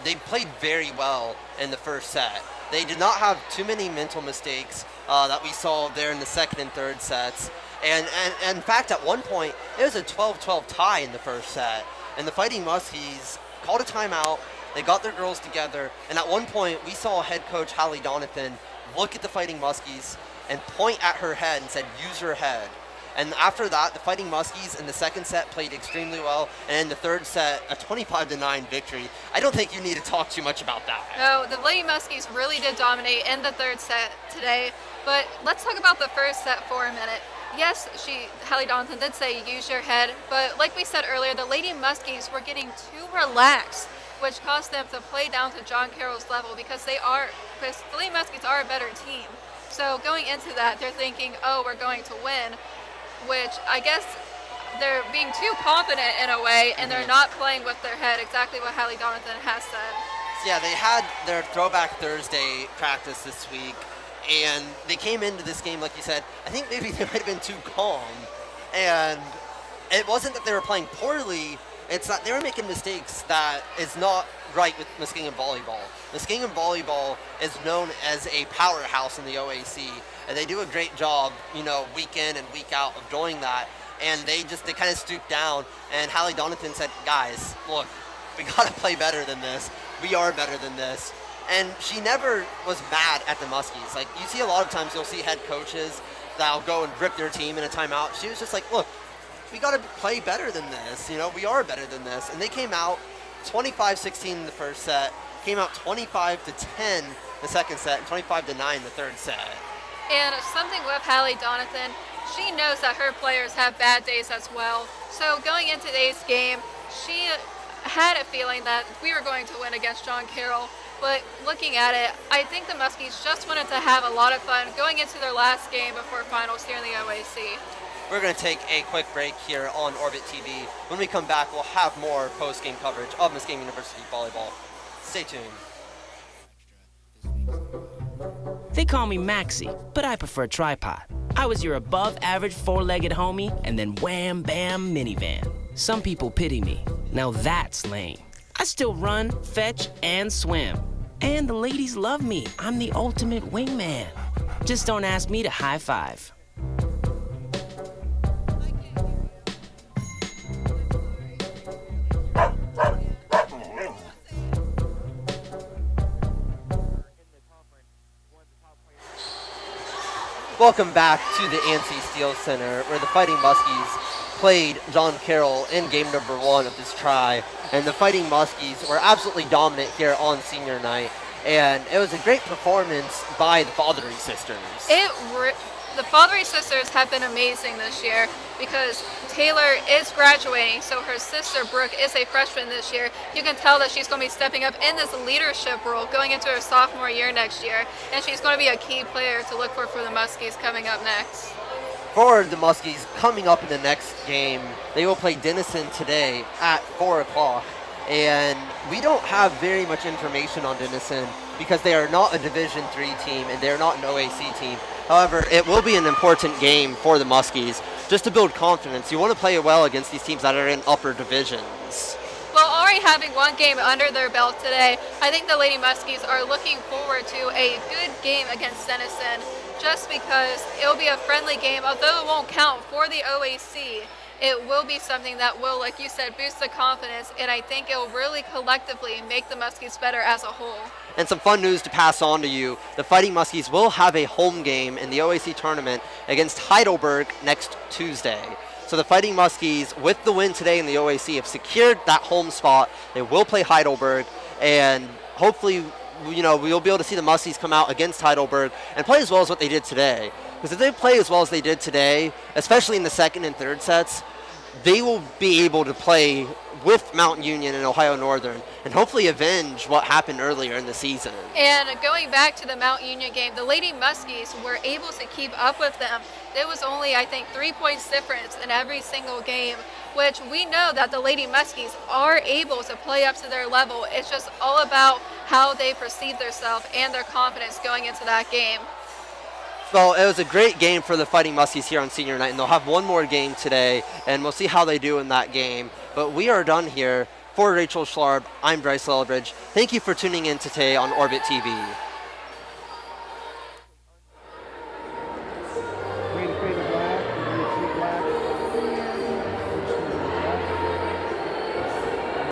they played very well in the first set. They did not have too many mental mistakes that we saw there in the second and third sets. And in fact, at one point, it was a 12-12 tie in the first set. And the Fighting Muskies called a timeout. They got their girls together. And at one point, we saw head coach Hallie Donathan look at the Fighting Muskies and point at her head and said, "Use your head." And after that, the Fighting Muskies in the second set played extremely well. And in the third set, a 25-9 victory. I don't think you need to talk too much about that. No, the Lady Muskies really did dominate in the third set today. But let's talk about the first set for a minute. Yes, Hallie Donathan did say use your head, but like we said earlier, the Lady Muskies were getting too relaxed, which caused them to play down to John Carroll's level because the Lady Muskies are a better team. So going into that, they're thinking, oh, we're going to win, which I guess they're being too confident in a way, and they're not playing with their head, exactly what Hallie Donathan has said. Yeah, they had their Throwback Thursday practice this week, and they came into this game, like you said, I think maybe they might have been too calm. And it wasn't that they were playing poorly, it's that they were making mistakes that is not right with Muskingum Volleyball. Muskingum Volleyball is known as a powerhouse in the OAC, and they do a great job, week in and week out of doing that. And they kind of stooped down, and Hallie Donathan said, guys, look, we got to play better than this. We are better than this. And she never was mad at the Muskies. Like, you see a lot of times you'll see head coaches that'll go and rip their team in a timeout. She was just like, look, we got to play better than this. We are better than this. And they came out 25-16 in the first set, came out 25-10 the second set, and 25-9 the third set. And something with Hallie Donathan, she knows that her players have bad days as well. So going into today's game, she had a feeling that we were going to win against John Carroll. But looking at it, I think the Muskies just wanted to have a lot of fun going into their last game before finals here in the OAC. We're going to take a quick break here on Orbit TV. When we come back, we'll have more post-game coverage of Muskingum University Volleyball. Stay tuned. They call me Maxie, but I prefer tripod. I was your above-average four-legged homie, and then wham, bam, minivan. Some people pity me. Now that's lame. I still run, fetch, and swim. And the ladies love me. I'm the ultimate wingman. Just don't ask me to high five. Welcome back to the Ansi Steel Center, where the Fighting Muskies played John Carroll in game number 1 of this try. And the Fighting Muskies were absolutely dominant here on senior night. And it was a great performance by the Fothery sisters. The Fothery sisters have been amazing this year because Taylor is graduating, so her sister Brooke is a freshman this year. You can tell that she's going to be stepping up in this leadership role going into her sophomore year next year, and she's going to be a key player to look for the Muskies coming up next. For the Muskies, coming up in the next game, they will play Denison today at 4 o'clock. And we don't have very much information on Denison because they are not a Division III team and they're not an OAC team. However, it will be an important game for the Muskies just to build confidence. You want to play well against these teams that are in upper divisions. Well, already having one game under their belt today, I think the Lady Muskies are looking forward to a good game against Denison just because it will be a friendly game. Although it won't count for the OAC, it will be something that will, like you said, boost the confidence, and I think it will really collectively make the Muskies better as a whole. And some fun news to pass on to you. The Fighting Muskies will have a home game in the OAC tournament against Heidelberg next Tuesday. So the Fighting Muskies, with the win today in the OAC, have secured that home spot. They will play Heidelberg, and hopefully, we'll be able to see the Muskies come out against Heidelberg and play as well as what they did today. Because if they play as well as they did today, especially in the second and third sets, they will be able to play with Mount Union and Ohio Northern and hopefully avenge what happened earlier in the season. And going back to the Mount Union game, the Lady Muskies were able to keep up with them. There was only, I think, 3 points difference in every single game, which we know that the Lady Muskies are able to play up to their level. It's just all about how they perceive themselves and their confidence going into that game. Well, it was a great game for the Fighting Muskies here on senior night, and they'll have one more game today, and we'll see how they do in that game. But we are done here. For Rachel Schlarb, I'm Bryce Lellbridge. Thank you for tuning in today on Orbit TV.